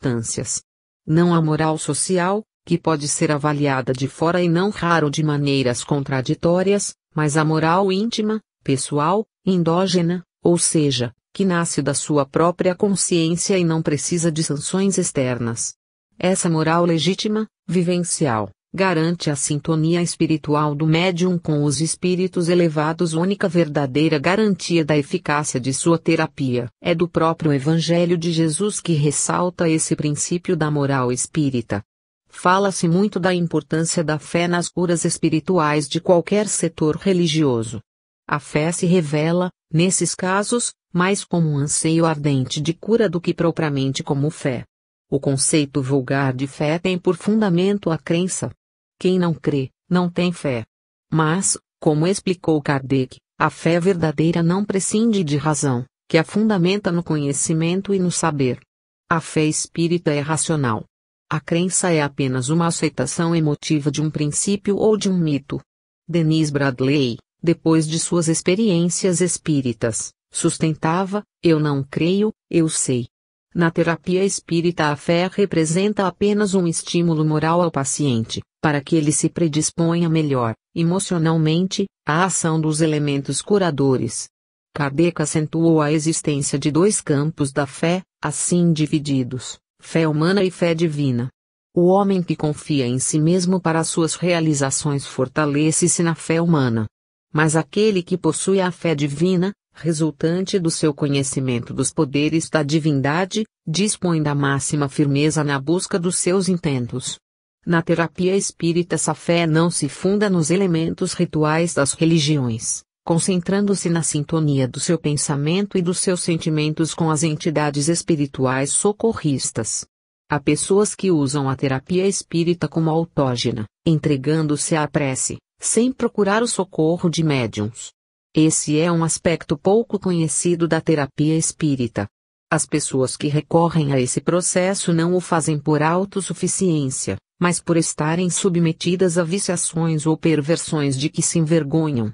circunstâncias. Não a moral social, que pode ser avaliada de fora e não raro de maneiras contraditórias, mas a moral íntima, pessoal, endógena, ou seja, que nasce da sua própria consciência e não precisa de sanções externas. Essa moral legítima, vivencial, garante a sintonia espiritual do médium com os espíritos elevados, única verdadeira garantia da eficácia de sua terapia. É do próprio Evangelho de Jesus que ressalta esse princípio da moral espírita. Fala-se muito da importância da fé nas curas espirituais de qualquer setor religioso. A fé se revela, nesses casos, mais como um anseio ardente de cura do que propriamente como fé. O conceito vulgar de fé tem por fundamento a crença. Quem não crê, não tem fé. Mas, como explicou Kardec, a fé verdadeira não prescinde de razão, que a fundamenta no conhecimento e no saber. A fé espírita é racional. A crença é apenas uma aceitação emotiva de um princípio ou de um mito. Denis Bradley, depois de suas experiências espíritas, sustentava: eu não creio, eu sei. Na terapia espírita, a fé representa apenas um estímulo moral ao paciente, para que ele se predisponha melhor, emocionalmente, à ação dos elementos curadores. Kardec acentuou a existência de dois campos da fé, assim divididos: fé humana e fé divina. O homem que confia em si mesmo para suas realizações fortalece-se na fé humana. Mas aquele que possui a fé divina, resultante do seu conhecimento dos poderes da divindade, dispõe da máxima firmeza na busca dos seus intentos. Na terapia espírita, essa fé não se funda nos elementos rituais das religiões, concentrando-se na sintonia do seu pensamento e dos seus sentimentos com as entidades espirituais socorristas. Há pessoas que usam a terapia espírita como autógena, entregando-se à prece, sem procurar o socorro de médiuns. Esse é um aspecto pouco conhecido da terapia espírita. As pessoas que recorrem a esse processo não o fazem por autossuficiência, mas por estarem submetidas a viciações ou perversões de que se envergonham.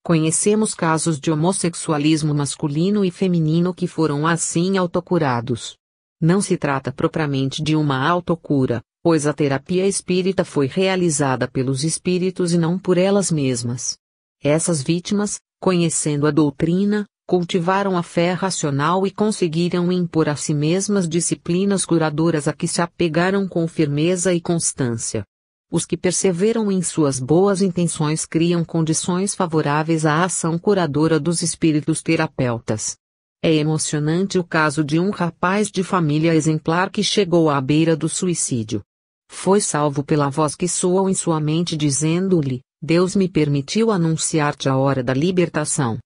Conhecemos casos de homossexualismo masculino e feminino que foram assim autocurados. Não se trata propriamente de uma autocura, pois a terapia espírita foi realizada pelos espíritos e não por elas mesmas. Essas vítimas, conhecendo a doutrina, cultivaram a fé racional e conseguiram impor a si mesmas disciplinas curadoras a que se apegaram com firmeza e constância. Os que perseveram em suas boas intenções criam condições favoráveis à ação curadora dos espíritos terapeutas. É emocionante o caso de um rapaz de família exemplar que chegou à beira do suicídio. Foi salvo pela voz que soou em sua mente dizendo-lhe: Deus me permitiu anunciar-te a hora da libertação.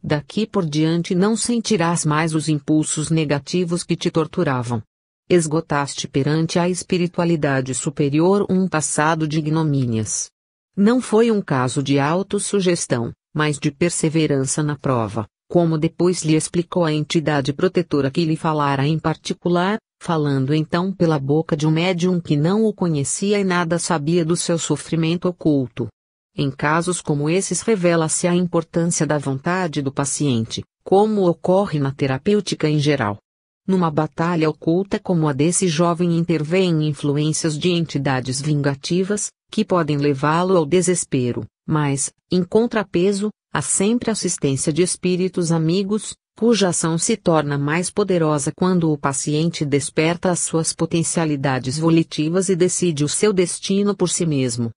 Daqui por diante não sentirás mais os impulsos negativos que te torturavam. Esgotaste perante a espiritualidade superior um passado de ignomínias. Não foi um caso de autossugestão, mas de perseverança na prova, como depois lhe explicou a entidade protetora que lhe falara em particular, falando então pela boca de um médium que não o conhecia e nada sabia do seu sofrimento oculto. Em casos como esses revela-se a importância da vontade do paciente, como ocorre na terapêutica em geral. Numa batalha oculta como a desse jovem intervêm influências de entidades vingativas, que podem levá-lo ao desespero, mas, em contrapeso, há sempre assistência de espíritos amigos, cuja ação se torna mais poderosa quando o paciente desperta as suas potencialidades volitivas e decide o seu destino por si mesmo.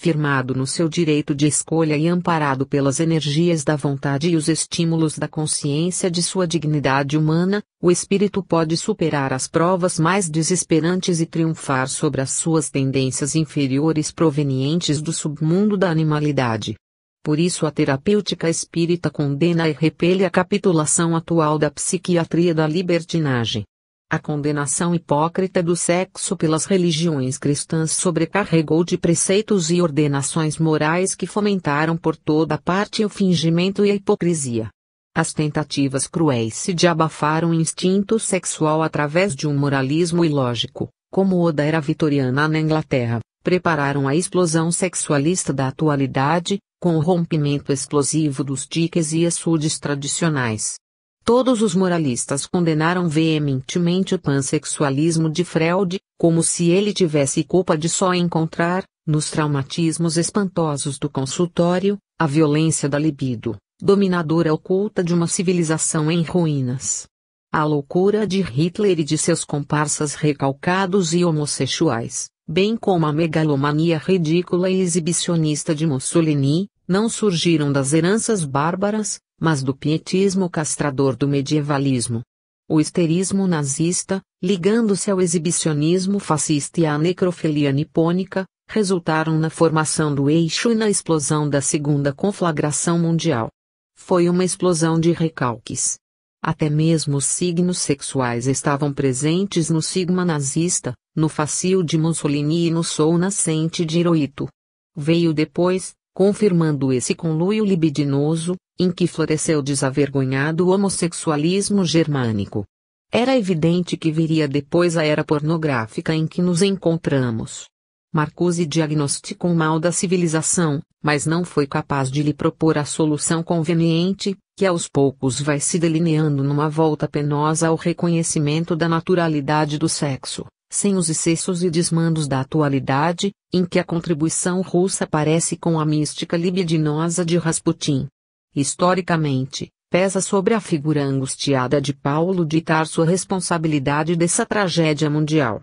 Firmado no seu direito de escolha e amparado pelas energias da vontade e os estímulos da consciência de sua dignidade humana, o espírito pode superar as provas mais desesperantes e triunfar sobre as suas tendências inferiores provenientes do submundo da animalidade. Por isso a terapêutica espírita condena e repele a capitulação atual da psiquiatria da libertinagem. A condenação hipócrita do sexo pelas religiões cristãs sobrecarregou de preceitos e ordenações morais que fomentaram por toda parte o fingimento e a hipocrisia. As tentativas cruéis de abafar o instinto sexual através de um moralismo ilógico, como o da era vitoriana na Inglaterra, prepararam a explosão sexualista da atualidade, com o rompimento explosivo dos diques e açudes tradicionais. Todos os moralistas condenaram veementemente o pansexualismo de Freud, como se ele tivesse culpa de só encontrar, nos traumatismos espantosos do consultório, a violência da libido, dominadora oculta de uma civilização em ruínas. A loucura de Hitler e de seus comparsas recalcados e homossexuais, bem como a megalomania ridícula e exibicionista de Mussolini, não surgiram das heranças bárbaras, mas do pietismo castrador do medievalismo. O histerismo nazista, ligando-se ao exibicionismo fascista e à necrofilia nipônica, resultaram na formação do eixo e na explosão da Segunda Conflagração Mundial. Foi uma explosão de recalques. Até mesmo os signos sexuais estavam presentes no sigma nazista, no facil de Mussolini e no sol nascente de Hirohito. Veio depois, confirmando esse conluio libidinoso, em que floresceu desavergonhado o homossexualismo germânico. Era evidente que viria depois a era pornográfica em que nos encontramos. Marcuse diagnosticou o mal da civilização, mas não foi capaz de lhe propor a solução conveniente, que aos poucos vai se delineando numa volta penosa ao reconhecimento da naturalidade do sexo, sem os excessos e desmandos da atualidade, em que a contribuição russa parece com a mística libidinosa de Rasputin. Historicamente, pesa sobre a figura angustiada de Paulo de Tarso a responsabilidade dessa tragédia mundial.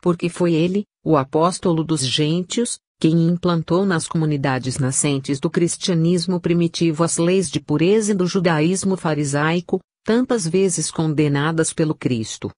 Porque foi ele, o apóstolo dos gentios, quem implantou nas comunidades nascentes do cristianismo primitivo as leis de pureza e do judaísmo farisaico, tantas vezes condenadas pelo Cristo.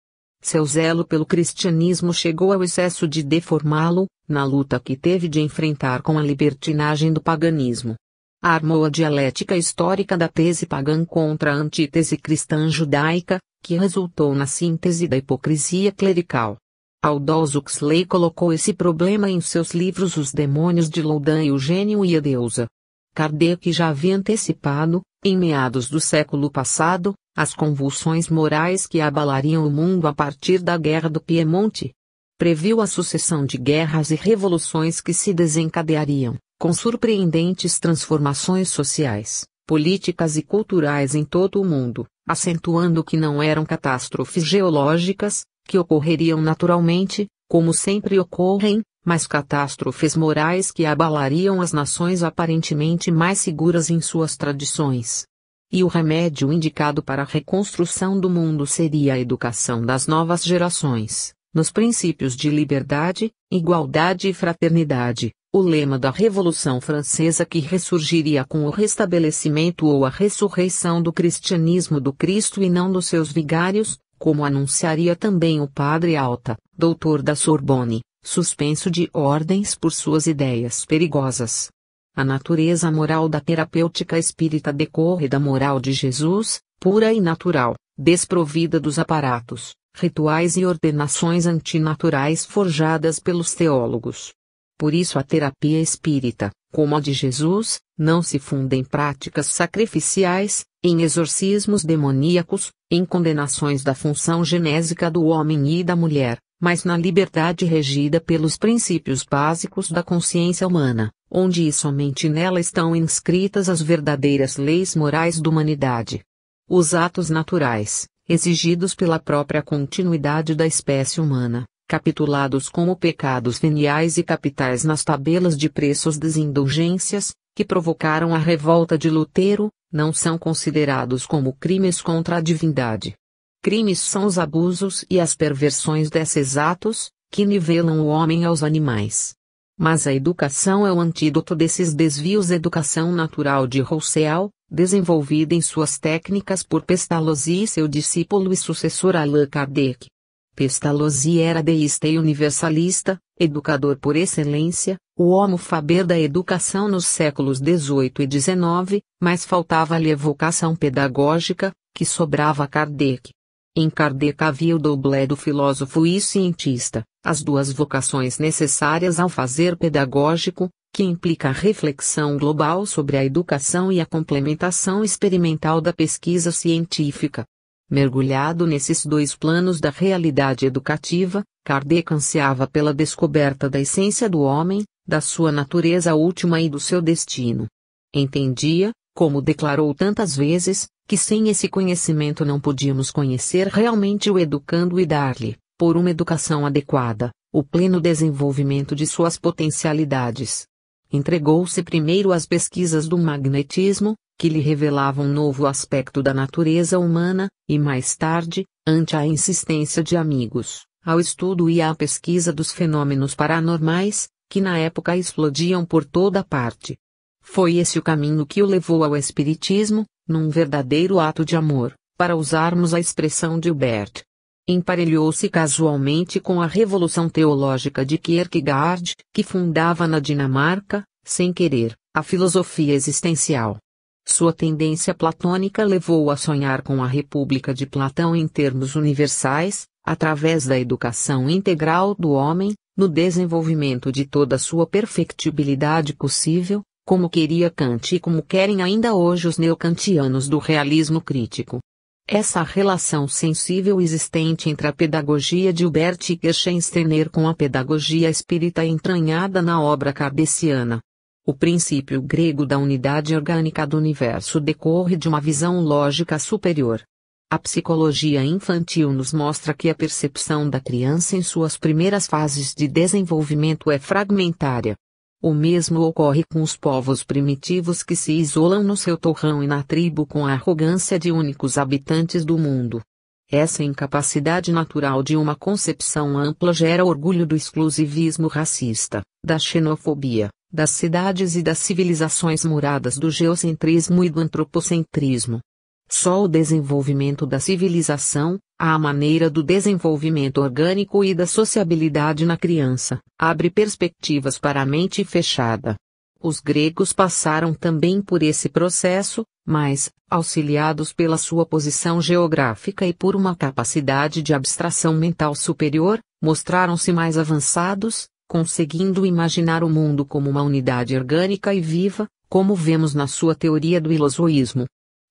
Seu zelo pelo cristianismo chegou ao excesso de deformá-lo, na luta que teve de enfrentar com a libertinagem do paganismo. Armou a dialética histórica da tese pagã contra a antítese cristã judaica, que resultou na síntese da hipocrisia clerical. Aldous Huxley colocou esse problema em seus livros Os Demônios de Loudun e O Gênio e a Deusa. Kardec já havia antecipado, em meados do século passado, as convulsões morais que abalariam o mundo a partir da Guerra do Piemonte. Previu a sucessão de guerras e revoluções que se desencadeariam, com surpreendentes transformações sociais, políticas e culturais em todo o mundo, acentuando que não eram catástrofes geológicas, que ocorreriam naturalmente, como sempre ocorrem, mas catástrofes morais que abalariam as nações aparentemente mais seguras em suas tradições. E o remédio indicado para a reconstrução do mundo seria a educação das novas gerações, nos princípios de liberdade, igualdade e fraternidade, o lema da Revolução Francesa que ressurgiria com o restabelecimento ou a ressurreição do cristianismo do Cristo e não dos seus vigários, como anunciaria também o padre Alta, doutor da Sorbonne, suspenso de ordens por suas ideias perigosas. A natureza moral da terapêutica espírita decorre da moral de Jesus, pura e natural, desprovida dos aparatos, rituais e ordenações antinaturais forjadas pelos teólogos. Por isso a terapia espírita, como a de Jesus, não se funda em práticas sacrificiais, em exorcismos demoníacos, em condenações da função genésica do homem e da mulher, mas na liberdade regida pelos princípios básicos da consciência humana, onde e somente nela estão inscritas as verdadeiras leis morais da humanidade. Os atos naturais, exigidos pela própria continuidade da espécie humana, capitulados como pecados veniais e capitais nas tabelas de preços das indulgências, que provocaram a revolta de Lutero, não são considerados como crimes contra a divindade. Crimes são os abusos e as perversões desses atos, que nivelam o homem aos animais. Mas a educação é o antídoto desses desvios. Educação natural de Rousseau, desenvolvida em suas técnicas por Pestalozzi e seu discípulo e sucessor Allan Kardec. Pestalozzi era deísta e universalista, educador por excelência, o homo faber da educação nos séculos XVIII e XIX, mas faltava-lhe a vocação pedagógica, que sobrava a Kardec. Em Kardec havia o doublé do filósofo e cientista, as duas vocações necessárias ao fazer pedagógico, que implica a reflexão global sobre a educação e a complementação experimental da pesquisa científica. Mergulhado nesses dois planos da realidade educativa, Kardec ansiava pela descoberta da essência do homem, da sua natureza última e do seu destino. Entendia, Como declarou tantas vezes, que sem esse conhecimento não podíamos conhecer realmente o educando e dar-lhe, por uma educação adequada, o pleno desenvolvimento de suas potencialidades. Entregou-se primeiro às pesquisas do magnetismo, que lhe revelavam um novo aspecto da natureza humana, e mais tarde, ante a insistência de amigos, ao estudo e à pesquisa dos fenômenos paranormais, que na época explodiam por toda parte. Foi esse o caminho que o levou ao espiritismo, num verdadeiro ato de amor, para usarmos a expressão de Hilbert. Emparelhou-se casualmente com a revolução teológica de Kierkegaard, que fundava na Dinamarca, sem querer, a filosofia existencial. Sua tendência platônica levou-o a sonhar com a República de Platão em termos universais, através da educação integral do homem, no desenvolvimento de toda a sua perfectibilidade possível, como queria Kant e como querem ainda hoje os neocantianos do realismo crítico. Essa relação sensível existente entre a pedagogia de Hilbert e Kirchner com a pedagogia espírita entranhada na obra kardeciana. O princípio grego da unidade orgânica do universo decorre de uma visão lógica superior. A psicologia infantil nos mostra que a percepção da criança em suas primeiras fases de desenvolvimento é fragmentária. O mesmo ocorre com os povos primitivos que se isolam no seu torrão e na tribo com a arrogância de únicos habitantes do mundo. Essa incapacidade natural de uma concepção ampla gera orgulho do exclusivismo racista, da xenofobia, das cidades e das civilizações muradas do geocentrismo e do antropocentrismo. Só o desenvolvimento da civilização, à maneira do desenvolvimento orgânico e da sociabilidade na criança, abre perspectivas para a mente fechada. Os gregos passaram também por esse processo, mas, auxiliados pela sua posição geográfica e por uma capacidade de abstração mental superior, mostraram-se mais avançados, conseguindo imaginar o mundo como uma unidade orgânica e viva, como vemos na sua teoria do ilozoísmo.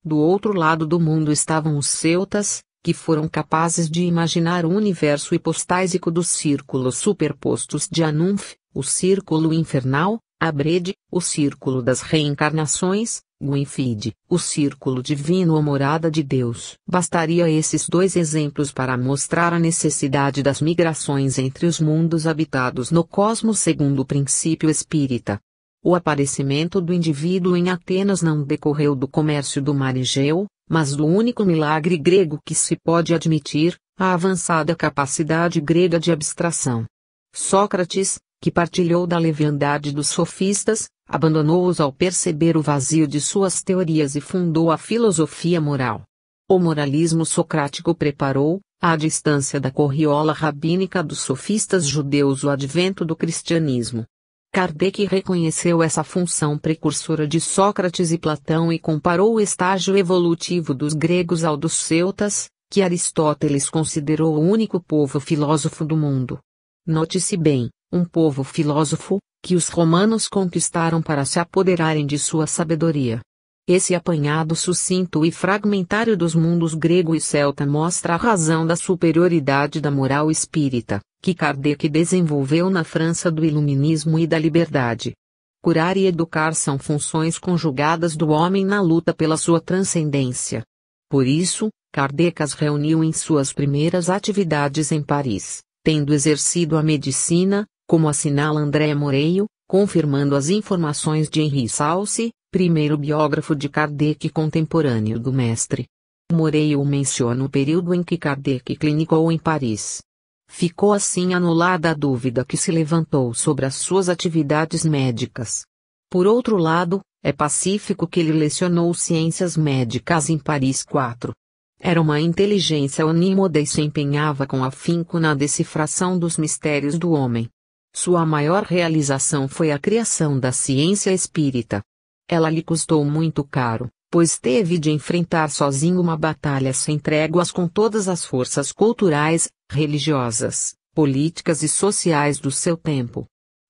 Do outro lado do mundo estavam os celtas, que foram capazes de imaginar o universo hipostásico dos círculos superpostos de Anunf, o círculo infernal, Abrede, o círculo das reencarnações, Gwynfride, o círculo divino ou morada de Deus. Bastaria esses dois exemplos para mostrar a necessidade das migrações entre os mundos habitados no cosmos segundo o princípio espírita. O aparecimento do indivíduo em Atenas não decorreu do comércio do mar Egeu, mas do único milagre grego que se pode admitir, a avançada capacidade grega de abstração. Sócrates, que partilhou da leviandade dos sofistas, abandonou-os ao perceber o vazio de suas teorias e fundou a filosofia moral. O moralismo socrático preparou, à distância da corriola rabínica dos sofistas judeus, o advento do cristianismo. Kardec reconheceu essa função precursora de Sócrates e Platão e comparou o estágio evolutivo dos gregos ao dos celtas, que Aristóteles considerou o único povo filósofo do mundo. Note-se bem, um povo filósofo, que os romanos conquistaram para se apoderarem de sua sabedoria. Esse apanhado sucinto e fragmentário dos mundos grego e celta mostra a razão da superioridade da moral espírita, que Kardec desenvolveu na França do Iluminismo e da Liberdade. Curar e educar são funções conjugadas do homem na luta pela sua transcendência. Por isso, Kardec as reuniu em suas primeiras atividades em Paris, tendo exercido a medicina, como assinala André Moreio, confirmando as informações de Henri Salce, primeiro biógrafo de Kardec contemporâneo do mestre. Moreio menciona o período em que Kardec clinicou em Paris. Ficou assim anulada a dúvida que se levantou sobre as suas atividades médicas. Por outro lado, é pacífico que ele lecionou ciências médicas em Paris 4. Era uma inteligência onímoda e se empenhava com afinco na decifração dos mistérios do homem. Sua maior realização foi a criação da ciência espírita. Ela lhe custou muito caro, pois teve de enfrentar sozinho uma batalha sem tréguas com todas as forças culturais, religiosas, políticas e sociais do seu tempo.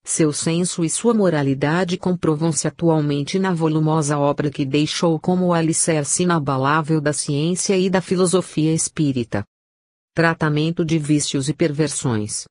Seu senso e sua moralidade comprovam-se atualmente na volumosa obra que deixou como o alicerce inabalável da ciência e da filosofia espírita. Tratamento de vícios e perversões.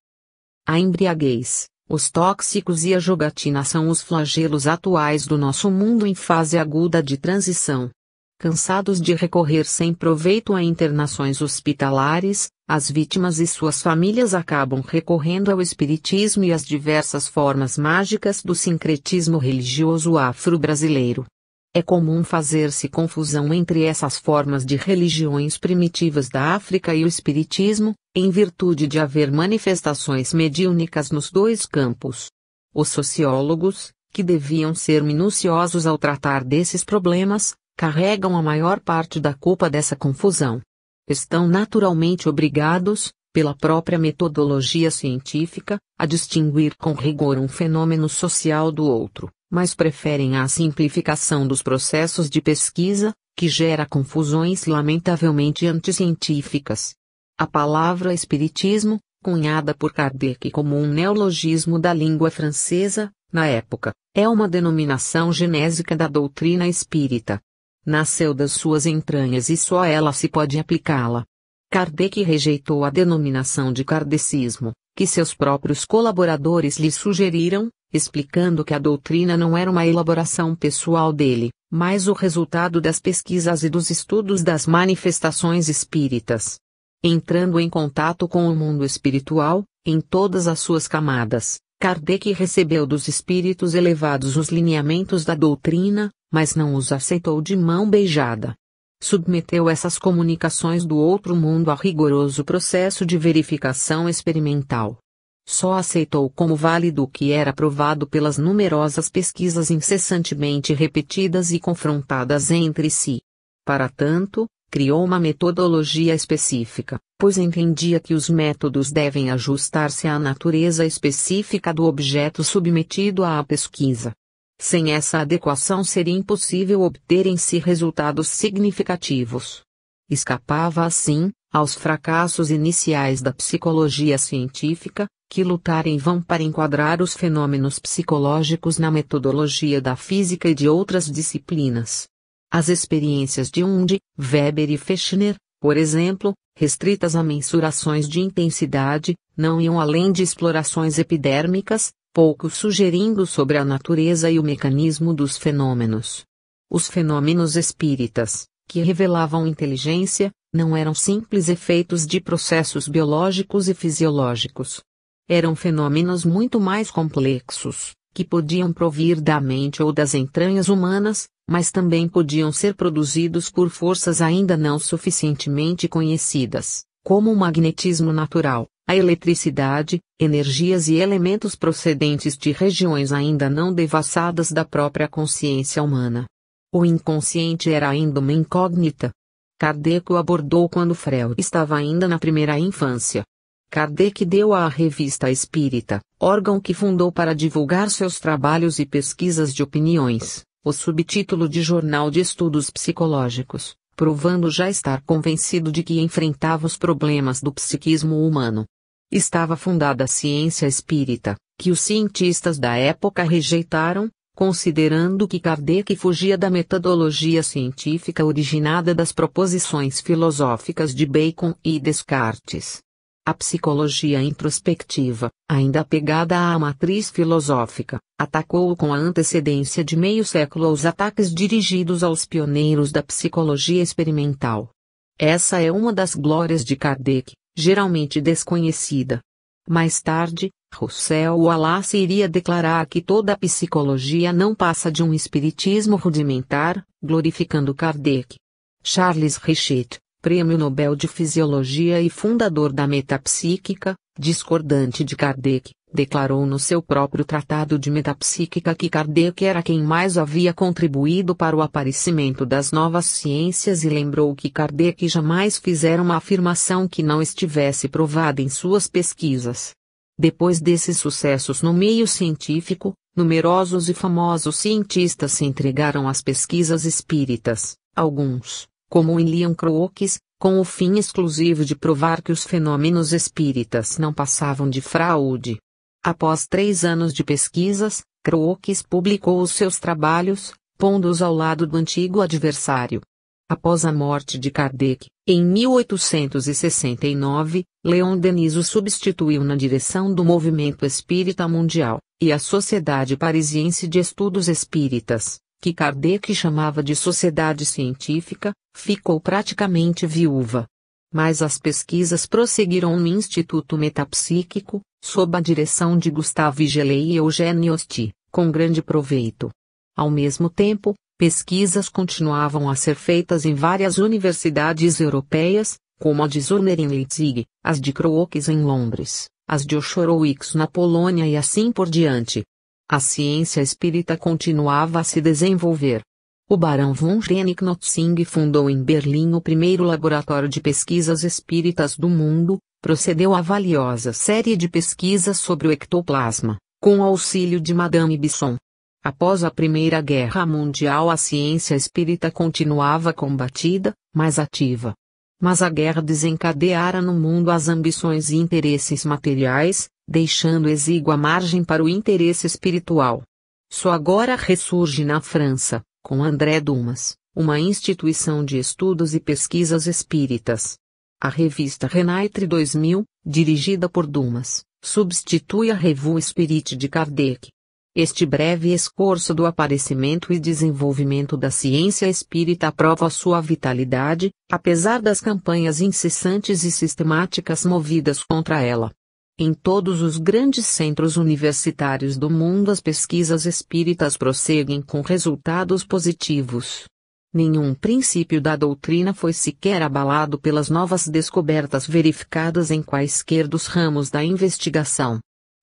A embriaguez, Os tóxicos e a jogatina são os flagelos atuais do nosso mundo em fase aguda de transição. Cansados de recorrer sem proveito a internações hospitalares, as vítimas e suas famílias acabam recorrendo ao espiritismo e às diversas formas mágicas do sincretismo religioso afro-brasileiro. É comum fazer-se confusão entre essas formas de religiões primitivas da África e o espiritismo, em virtude de haver manifestações mediúnicas nos dois campos. Os sociólogos, que deviam ser minuciosos ao tratar desses problemas, carregam a maior parte da culpa dessa confusão. Estão naturalmente obrigados, pela própria metodologia científica, a distinguir com rigor um fenômeno social do outro, mas preferem a simplificação dos processos de pesquisa, que gera confusões lamentavelmente anticientíficas. A palavra espiritismo, cunhada por Kardec como um neologismo da língua francesa, na época, é uma denominação genésica da doutrina espírita. Nasceu das suas entranhas e só ela se pode aplicá-la. Kardec rejeitou a denominação de kardecismo, que seus próprios colaboradores lhe sugeriram, explicando que a doutrina não era uma elaboração pessoal dele, mas o resultado das pesquisas e dos estudos das manifestações espíritas. Entrando em contato com o mundo espiritual, em todas as suas camadas, Kardec recebeu dos espíritos elevados os lineamentos da doutrina, mas não os aceitou de mão beijada. Submeteu essas comunicações do outro mundo a rigoroso processo de verificação experimental. Só aceitou como válido o que era provado pelas numerosas pesquisas incessantemente repetidas e confrontadas entre si. Para tanto, criou uma metodologia específica, pois entendia que os métodos devem ajustar-se à natureza específica do objeto submetido à pesquisa. Sem essa adequação seria impossível obter em si resultados significativos. Escapava assim, aos fracassos iniciais da psicologia científica, que lutaram em vão para enquadrar os fenômenos psicológicos na metodologia da física e de outras disciplinas. As experiências de Unde, Weber e Fechner, por exemplo, restritas a mensurações de intensidade, não iam além de explorações epidérmicas, pouco sugerindo sobre a natureza e o mecanismo dos fenômenos. Os fenômenos espíritas, que revelavam inteligência, não eram simples efeitos de processos biológicos e fisiológicos. Eram fenômenos muito mais complexos, que podiam provir da mente ou das entranhas humanas, mas também podiam ser produzidos por forças ainda não suficientemente conhecidas, como o magnetismo natural, a eletricidade, energias e elementos procedentes de regiões ainda não devassadas da própria consciência humana. O inconsciente era ainda uma incógnita. Kardec o abordou quando Freud estava ainda na primeira infância. Kardec deu à Revista Espírita, órgão que fundou para divulgar seus trabalhos e pesquisas de opiniões, o subtítulo de Jornal de Estudos Psicológicos, provando já estar convencido de que enfrentava os problemas do psiquismo humano. Estava fundada a ciência espírita, que os cientistas da época rejeitaram, considerando que Kardec fugia da metodologia científica originada das proposições filosóficas de Bacon e Descartes. A psicologia introspectiva, ainda apegada à matriz filosófica, atacou-o com a antecedência de meio século aos ataques dirigidos aos pioneiros da psicologia experimental. Essa é uma das glórias de Kardec, geralmente desconhecida. Mais tarde, Russell Wallace iria declarar que toda a psicologia não passa de um espiritismo rudimentar, glorificando Kardec. Charles Richet, Prêmio Nobel de Fisiologia e fundador da metapsíquica, discordante de Kardec, declarou no seu próprio tratado de metapsíquica que Kardec era quem mais havia contribuído para o aparecimento das novas ciências e lembrou que Kardec jamais fizera uma afirmação que não estivesse provada em suas pesquisas. Depois desses sucessos no meio científico, numerosos e famosos cientistas se entregaram às pesquisas espíritas, alguns, como William Crookes, com o fim exclusivo de provar que os fenômenos espíritas não passavam de fraude. Após 3 anos de pesquisas, Crookes publicou os seus trabalhos, pondo-os ao lado do antigo adversário. Após a morte de Kardec, Em 1869, Leon Denis o substituiu na direção do Movimento Espírita Mundial, e a Sociedade Parisiense de Estudos Espíritas, que Kardec chamava de Sociedade Científica, ficou praticamente viúva. Mas as pesquisas prosseguiram no Instituto Metapsíquico, sob a direção de Gustave Gelée e Eugène Osti, com grande proveito. Ao mesmo tempo, pesquisas continuavam a ser feitas em várias universidades europeias, como a de Zurner em Leipzig, as de Crookes em Londres, as de Oscherowitz na Polônia e assim por diante. A ciência espírita continuava a se desenvolver. O barão von Rennick-Notzing fundou em Berlim o primeiro laboratório de pesquisas espíritas do mundo, procedeu a valiosa série de pesquisas sobre o ectoplasma, com o auxílio de Madame Bisson. Após a Primeira Guerra Mundial, a ciência espírita continuava combatida, mas ativa. Mas a guerra desencadeara no mundo as ambições e interesses materiais, deixando exígua margem para o interesse espiritual. Só agora ressurge na França, com André Dumas, uma instituição de estudos e pesquisas espíritas. A revista Renaitre 2000, dirigida por Dumas, substitui a Revue Spirit de Kardec. Este breve esforço do aparecimento e desenvolvimento da ciência espírita prova sua vitalidade, apesar das campanhas incessantes e sistemáticas movidas contra ela. Em todos os grandes centros universitários do mundo as pesquisas espíritas prosseguem com resultados positivos. Nenhum princípio da doutrina foi sequer abalado pelas novas descobertas verificadas em quaisquer dos ramos da investigação.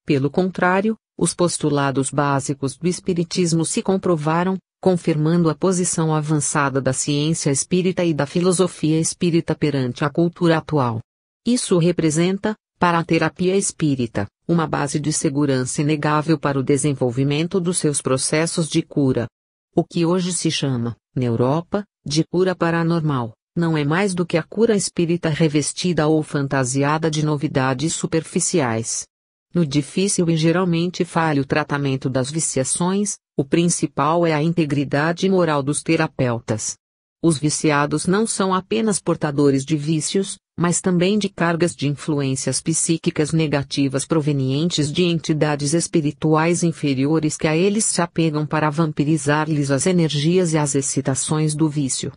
Pelo contrário, os postulados básicos do espiritismo se comprovaram, confirmando a posição avançada da ciência espírita e da filosofia espírita perante a cultura atual. Isso representa, para a terapia espírita, uma base de segurança inegável para o desenvolvimento dos seus processos de cura. O que hoje se chama, na Europa, de cura paranormal, não é mais do que a cura espírita revestida ou fantasiada de novidades superficiais. No difícil e geralmente falho tratamento das viciações, o principal é a integridade moral dos terapeutas. Os viciados não são apenas portadores de vícios, mas também de cargas de influências psíquicas negativas provenientes de entidades espirituais inferiores que a eles se apegam para vampirizar-lhes as energias e as excitações do vício.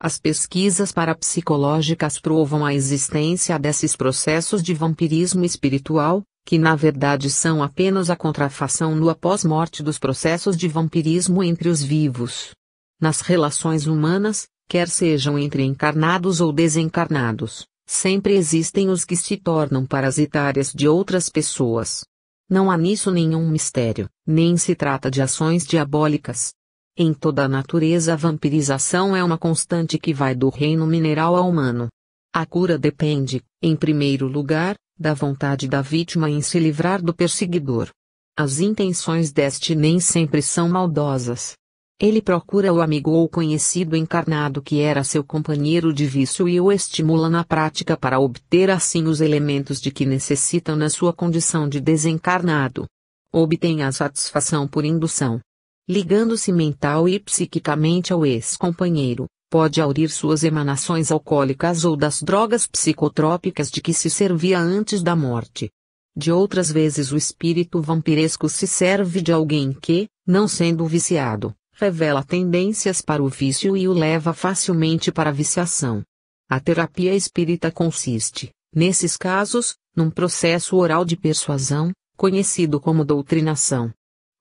As pesquisas parapsicológicas provam a existência desses processos de vampirismo espiritual, que na verdade são apenas a contrafação no após-morte dos processos de vampirismo entre os vivos. Nas relações humanas, quer sejam entre encarnados ou desencarnados, sempre existem os que se tornam parasitárias de outras pessoas. Não há nisso nenhum mistério, nem se trata de ações diabólicas. Em toda a natureza a vampirização é uma constante que vai do reino mineral ao humano. A cura depende, em primeiro lugar, da vontade da vítima em se livrar do perseguidor. As intenções deste nem sempre são maldosas. Ele procura o amigo ou conhecido encarnado que era seu companheiro de vício e o estimula na prática para obter assim os elementos de que necessitam na sua condição de desencarnado. Obtém a satisfação por indução. Ligando-se mental e psiquicamente ao ex-companheiro, pode aurir suas emanações alcoólicas ou das drogas psicotrópicas de que se servia antes da morte. De outras vezes o espírito vampiresco se serve de alguém que, não sendo viciado, revela tendências para o vício e o leva facilmente para a viciação. A terapia espírita consiste, nesses casos, num processo oral de persuasão, conhecido como doutrinação.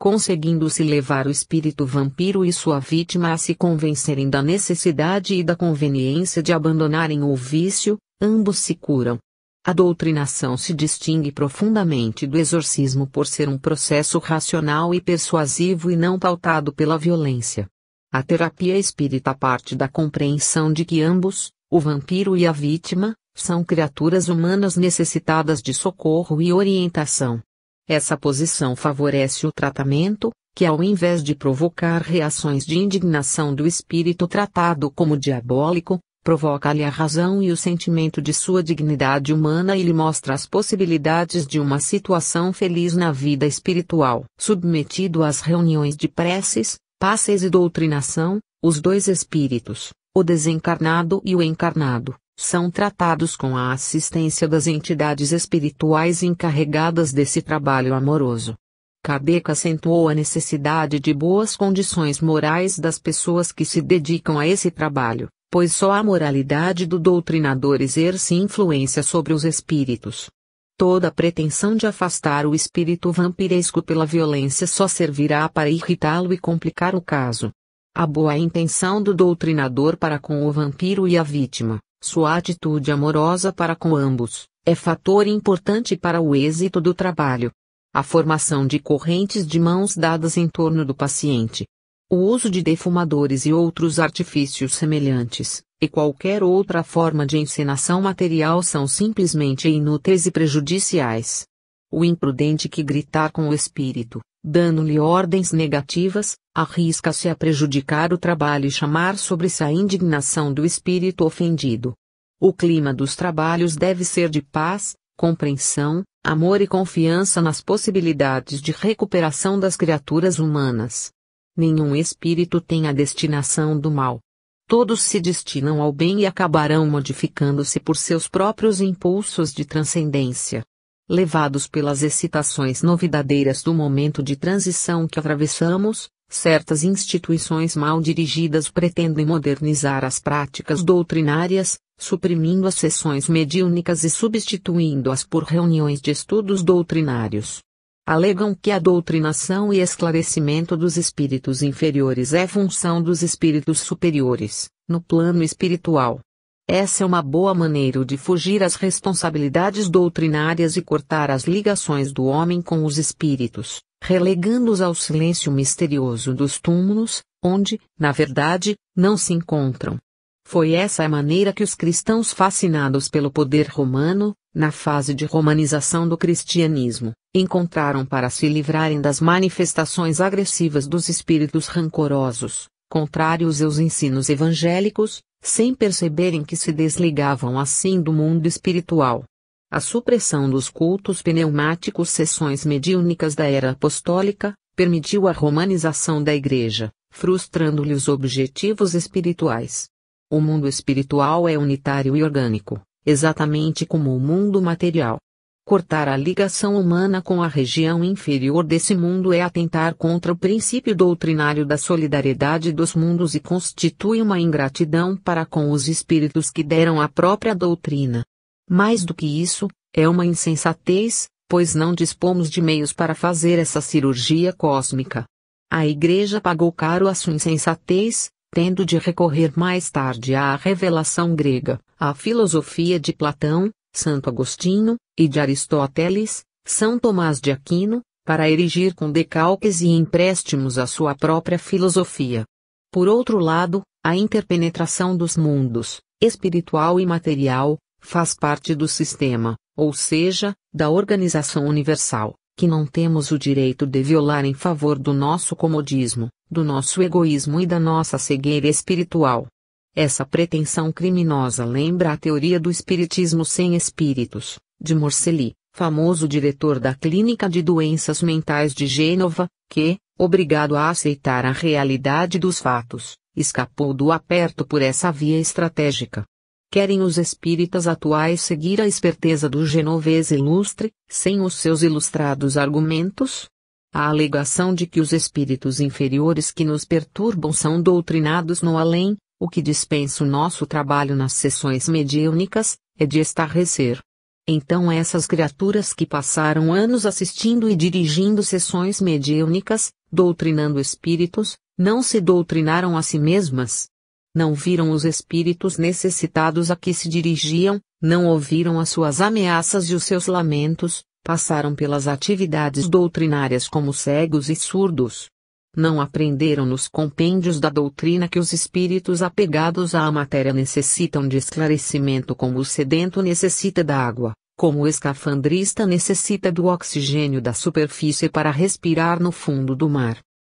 Conseguindo-se levar o espírito vampiro e sua vítima a se convencerem da necessidade e da conveniência de abandonarem o vício, ambos se curam. A doutrinação se distingue profundamente do exorcismo por ser um processo racional e persuasivo e não pautado pela violência. A terapia espírita parte da compreensão de que ambos, o vampiro e a vítima, são criaturas humanas necessitadas de socorro e orientação. Essa posição favorece o tratamento, que ao invés de provocar reações de indignação do espírito tratado como diabólico, provoca-lhe a razão e o sentimento de sua dignidade humana e lhe mostra as possibilidades de uma situação feliz na vida espiritual. Submetido às reuniões de preces, passes e doutrinação, os dois espíritos, o desencarnado e o encarnado, são tratados com a assistência das entidades espirituais encarregadas desse trabalho amoroso. Kardec acentuou a necessidade de boas condições morais das pessoas que se dedicam a esse trabalho, pois só a moralidade do doutrinador exerce influência sobre os espíritos. Toda pretensão de afastar o espírito vampiresco pela violência só servirá para irritá-lo e complicar o caso. A boa intenção do doutrinador para com o vampiro e a vítima, sua atitude amorosa para com ambos, é fator importante para o êxito do trabalho. A formação de correntes de mãos dadas em torno do paciente, o uso de defumadores e outros artifícios semelhantes, e qualquer outra forma de encenação material são simplesmente inúteis e prejudiciais. O imprudente que gritar com o espírito, dando-lhe ordens negativas, arrisca-se a prejudicar o trabalho e chamar sobre si a indignação do espírito ofendido. O clima dos trabalhos deve ser de paz, compreensão, amor e confiança nas possibilidades de recuperação das criaturas humanas. Nenhum espírito tem a destinação do mal. Todos se destinam ao bem e acabarão modificando-se por seus próprios impulsos de transcendência. Levados pelas excitações novidadeiras do momento de transição que atravessamos, certas instituições mal dirigidas pretendem modernizar as práticas doutrinárias, suprimindo as sessões mediúnicas e substituindo-as por reuniões de estudos doutrinários. Alegam que a doutrinação e esclarecimento dos espíritos inferiores é função dos espíritos superiores, no plano espiritual. Essa é uma boa maneira de fugir às responsabilidades doutrinárias e cortar as ligações do homem com os espíritos, relegando-os ao silêncio misterioso dos túmulos, onde, na verdade, não se encontram. Foi essa a maneira que os cristãos fascinados pelo poder romano, na fase de romanização do cristianismo, encontraram para se livrarem das manifestações agressivas dos espíritos rancorosos, contrários aos ensinos evangélicos, sem perceberem que se desligavam assim do mundo espiritual. A supressão dos cultos pneumáticos, sessões mediúnicas da era apostólica, permitiu a romanização da Igreja, frustrando-lhe os objetivos espirituais. O mundo espiritual é unitário e orgânico, exatamente como o mundo material. Cortar a ligação humana com a região inferior desse mundo é atentar contra o princípio doutrinário da solidariedade dos mundos e constitui uma ingratidão para com os espíritos que deram a própria doutrina. Mais do que isso, é uma insensatez, pois não dispomos de meios para fazer essa cirurgia cósmica. A Igreja pagou caro a sua insensatez, tendo de recorrer mais tarde à revelação grega, à filosofia de Platão, Santo Agostinho, e de Aristóteles, São Tomás de Aquino, para erigir com decalques e empréstimos a sua própria filosofia. Por outro lado, a interpenetração dos mundos, espiritual e material, faz parte do sistema, ou seja, da organização universal, que não temos o direito de violar em favor do nosso comodismo, do nosso egoísmo e da nossa cegueira espiritual. Essa pretensão criminosa lembra a teoria do espiritismo sem espíritos, de Morcelli, famoso diretor da Clínica de Doenças Mentais de Gênova, que, obrigado a aceitar a realidade dos fatos, escapou do aperto por essa via estratégica. Querem os espíritas atuais seguir a esperteza do genovês ilustre, sem os seus ilustrados argumentos? A alegação de que os espíritos inferiores que nos perturbam são doutrinados no além, o que dispensa o nosso trabalho nas sessões mediúnicas, é de estarrecer. Então essas criaturas que passaram anos assistindo e dirigindo sessões mediúnicas, doutrinando espíritos, não se doutrinaram a si mesmas? Não viram os espíritos necessitados a que se dirigiam, não ouviram as suas ameaças e os seus lamentos, passaram pelas atividades doutrinárias como cegos e surdos. Não aprenderam nos compêndios da doutrina que os espíritos apegados à matéria necessitam de esclarecimento como o sedento necessita da água, como o escafandrista necessita do oxigênio da superfície para respirar no fundo do mar.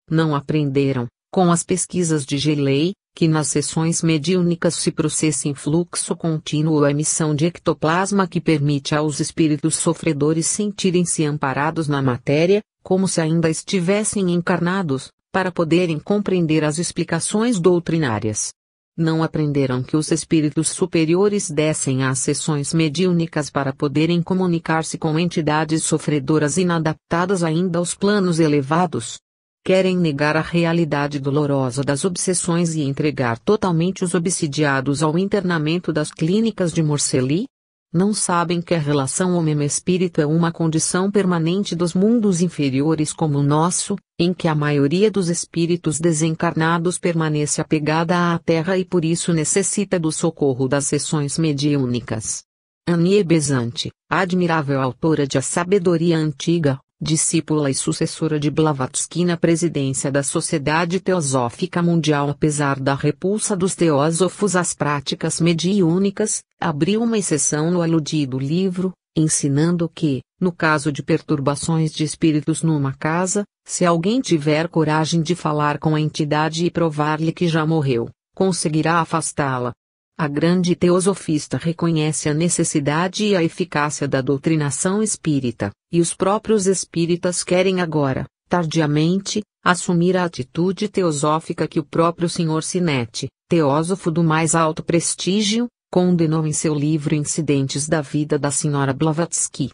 Não aprenderam, com as pesquisas de Gelei, que nas sessões mediúnicas se processa em fluxo contínuo a emissão de ectoplasma que permite aos espíritos sofredores sentirem-se amparados na matéria, como se ainda estivessem encarnados, para poderem compreender as explicações doutrinárias. Não aprenderam que os espíritos superiores descem às sessões mediúnicas para poderem comunicar-se com entidades sofredoras inadaptadas ainda aos planos elevados. Querem negar a realidade dolorosa das obsessões e entregar totalmente os obsidiados ao internamento das clínicas de Morcelli? Não sabem que a relação homem-espírito é uma condição permanente dos mundos inferiores como o nosso, em que a maioria dos espíritos desencarnados permanece apegada à Terra e por isso necessita do socorro das sessões mediúnicas. Annie Besant, admirável autora de A Sabedoria Antiga, discípula e sucessora de Blavatsky na presidência da Sociedade Teosófica Mundial apesar da repulsa dos teósofos às práticas mediúnicas, abriu uma exceção no aludido livro, ensinando que, no caso de perturbações de espíritos numa casa, se alguém tiver coragem de falar com a entidade e provar-lhe que já morreu, conseguirá afastá-la. A grande teosofista reconhece a necessidade e a eficácia da doutrinação espírita, e os próprios espíritas querem agora, tardiamente, assumir a atitude teosófica que o próprio Sr. Sinetti, teósofo do mais alto prestígio, condenou em seu livro Incidentes da Vida da Sra. Blavatsky.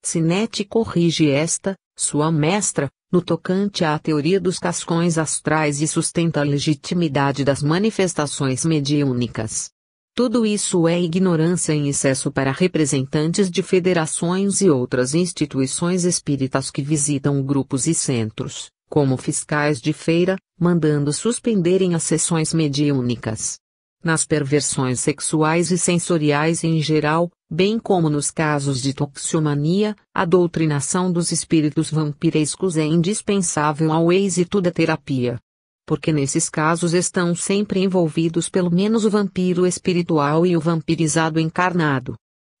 Sinetti corrige esta, sua mestra, no tocante à teoria dos cascões astrais e sustenta a legitimidade das manifestações mediúnicas. Tudo isso é ignorância em excesso para representantes de federações e outras instituições espíritas que visitam grupos e centros, como fiscais de feira, mandando suspenderem as sessões mediúnicas. Nas perversões sexuais e sensoriais em geral, bem como nos casos de toxicomania, a doutrinação dos espíritos vampirescos é indispensável ao êxito da terapia. Porque nesses casos estão sempre envolvidos pelo menos o vampiro espiritual e o vampirizado encarnado.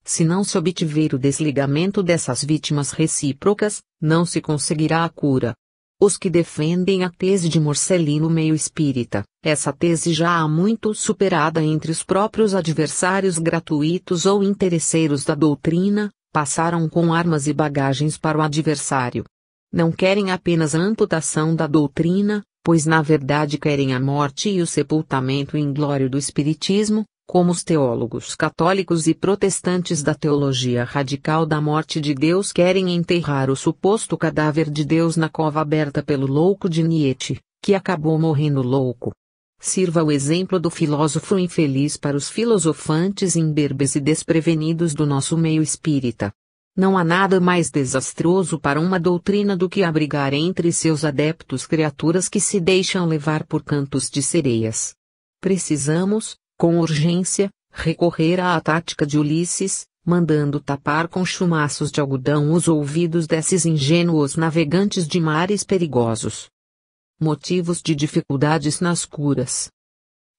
Se não se obtiver o desligamento dessas vítimas recíprocas, não se conseguirá a cura. Os que defendem a tese de Morcelli no meio espírita, essa tese já há muito superada entre os próprios adversários gratuitos ou interesseiros da doutrina, passaram com armas e bagagens para o adversário. Não querem apenas a amputação da doutrina, pois na verdade querem a morte e o sepultamento inglório do espiritismo, como os teólogos católicos e protestantes da teologia radical da morte de Deus querem enterrar o suposto cadáver de Deus na cova aberta pelo louco de Nietzsche, que acabou morrendo louco. Sirva o exemplo do filósofo infeliz para os filosofantes imberbes e desprevenidos do nosso meio espírita. Não há nada mais desastroso para uma doutrina do que abrigar entre seus adeptos criaturas que se deixam levar por cantos de sereias. Precisamos, com urgência, recorrer à tática de Ulisses, mandando tapar com chumaços de algodão os ouvidos desses ingênuos navegantes de mares perigosos. Motivos de dificuldades nas curas.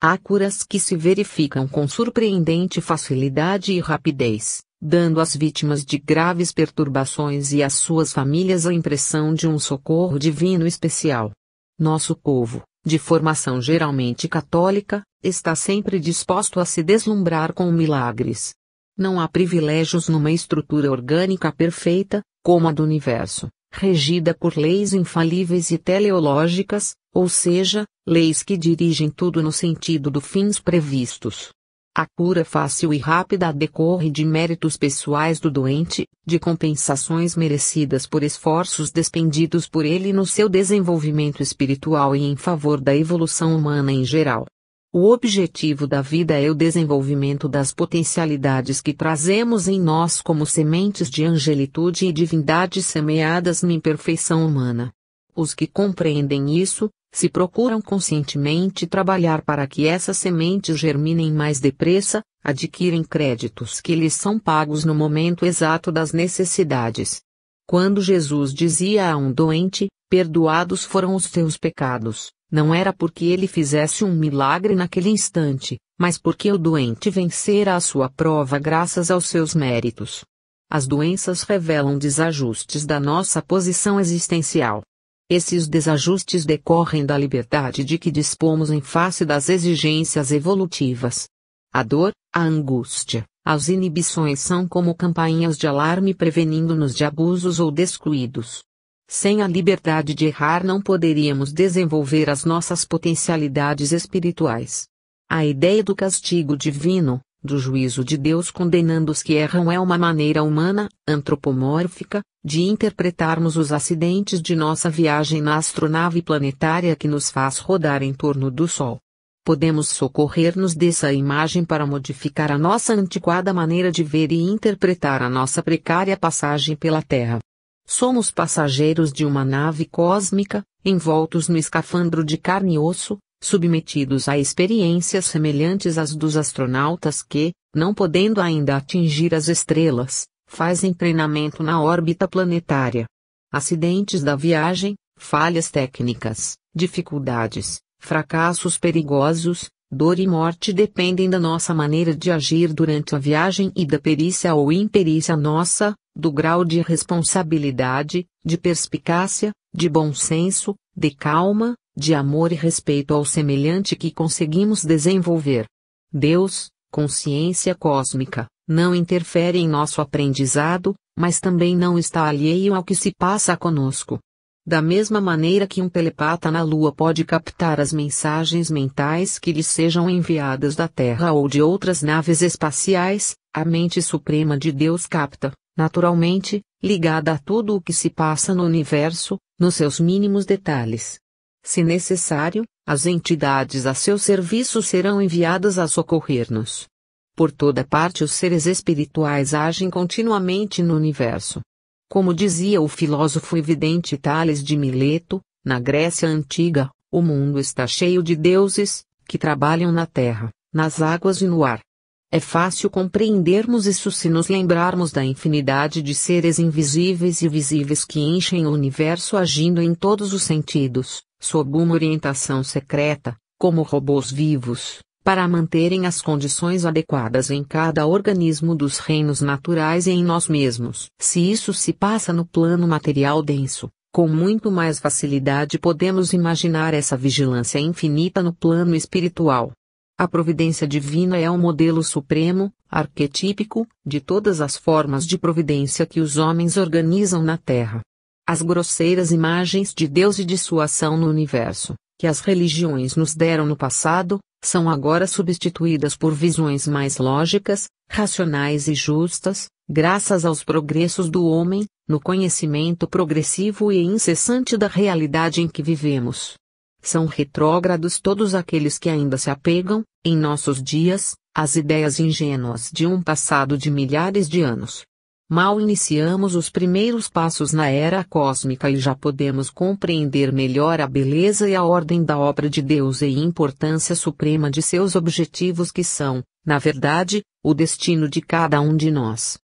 Há curas que se verificam com surpreendente facilidade e rapidez, dando às vítimas de graves perturbações e às suas famílias a impressão de um socorro divino especial. Nosso povo, de formação geralmente católica, está sempre disposto a se deslumbrar com milagres. Não há privilégios numa estrutura orgânica perfeita, como a do universo, regida por leis infalíveis e teleológicas, ou seja, leis que dirigem tudo no sentido dos fins previstos. A cura fácil e rápida decorre de méritos pessoais do doente, de compensações merecidas por esforços despendidos por ele no seu desenvolvimento espiritual e em favor da evolução humana em geral. O objetivo da vida é o desenvolvimento das potencialidades que trazemos em nós como sementes de angelitude e divindade semeadas na imperfeição humana. Os que compreendem isso, se procuram conscientemente trabalhar para que essas sementes germinem mais depressa, adquirem créditos que lhes são pagos no momento exato das necessidades. Quando Jesus dizia a um doente, perdoados foram os teus pecados, não era porque ele fizesse um milagre naquele instante, mas porque o doente vencera a sua prova graças aos seus méritos. As doenças revelam desajustes da nossa posição existencial. Esses desajustes decorrem da liberdade de que dispomos em face das exigências evolutivas. A dor, a angústia, as inibições são como campainhas de alarme prevenindo-nos de abusos ou descuidos. Sem a liberdade de errar não poderíamos desenvolver as nossas potencialidades espirituais. A ideia do castigo divino, do juízo de Deus condenando os que erram é uma maneira humana, antropomórfica, de interpretarmos os acidentes de nossa viagem na astronave planetária que nos faz rodar em torno do Sol. Podemos socorrer-nos dessa imagem para modificar a nossa antiquada maneira de ver e interpretar a nossa precária passagem pela Terra. Somos passageiros de uma nave cósmica, envoltos no escafandro de carne e osso, submetidos a experiências semelhantes às dos astronautas que, não podendo ainda atingir as estrelas, fazem treinamento na órbita planetária. Acidentes da viagem, falhas técnicas, dificuldades, fracassos perigosos, dor e morte dependem da nossa maneira de agir durante a viagem e da perícia ou imperícia nossa, do grau de responsabilidade, de perspicácia, de bom senso, de calma, de amor e respeito ao semelhante que conseguimos desenvolver. Deus, consciência cósmica, não interfere em nosso aprendizado, mas também não está alheio ao que se passa conosco. Da mesma maneira que um telepata na Lua pode captar as mensagens mentais que lhe sejam enviadas da Terra ou de outras naves espaciais, a mente suprema de Deus capta, naturalmente, ligada a tudo o que se passa no universo, nos seus mínimos detalhes. Se necessário, as entidades a seu serviço serão enviadas a socorrer-nos. Por toda parte os seres espirituais agem continuamente no universo. Como dizia o filósofo e vidente Tales de Mileto, na Grécia Antiga, o mundo está cheio de deuses, que trabalham na terra, nas águas e no ar. É fácil compreendermos isso se nos lembrarmos da infinidade de seres invisíveis e visíveis que enchem o universo agindo em todos os sentidos, sob uma orientação secreta, como robôs vivos, para manterem as condições adequadas em cada organismo dos reinos naturais e em nós mesmos. Se isso se passa no plano material denso, com muito mais facilidade podemos imaginar essa vigilância infinita no plano espiritual. A providência divina é o modelo supremo, arquetípico, de todas as formas de providência que os homens organizam na Terra. As grosseiras imagens de Deus e de sua ação no universo, que as religiões nos deram no passado, são agora substituídas por visões mais lógicas, racionais e justas, graças aos progressos do homem, no conhecimento progressivo e incessante da realidade em que vivemos. São retrógrados todos aqueles que ainda se apegam, em nossos dias, às ideias ingênuas de um passado de milhares de anos. Mal iniciamos os primeiros passos na era cósmica e já podemos compreender melhor a beleza e a ordem da obra de Deus e a importância suprema de seus objetivos que são, na verdade, o destino de cada um de nós.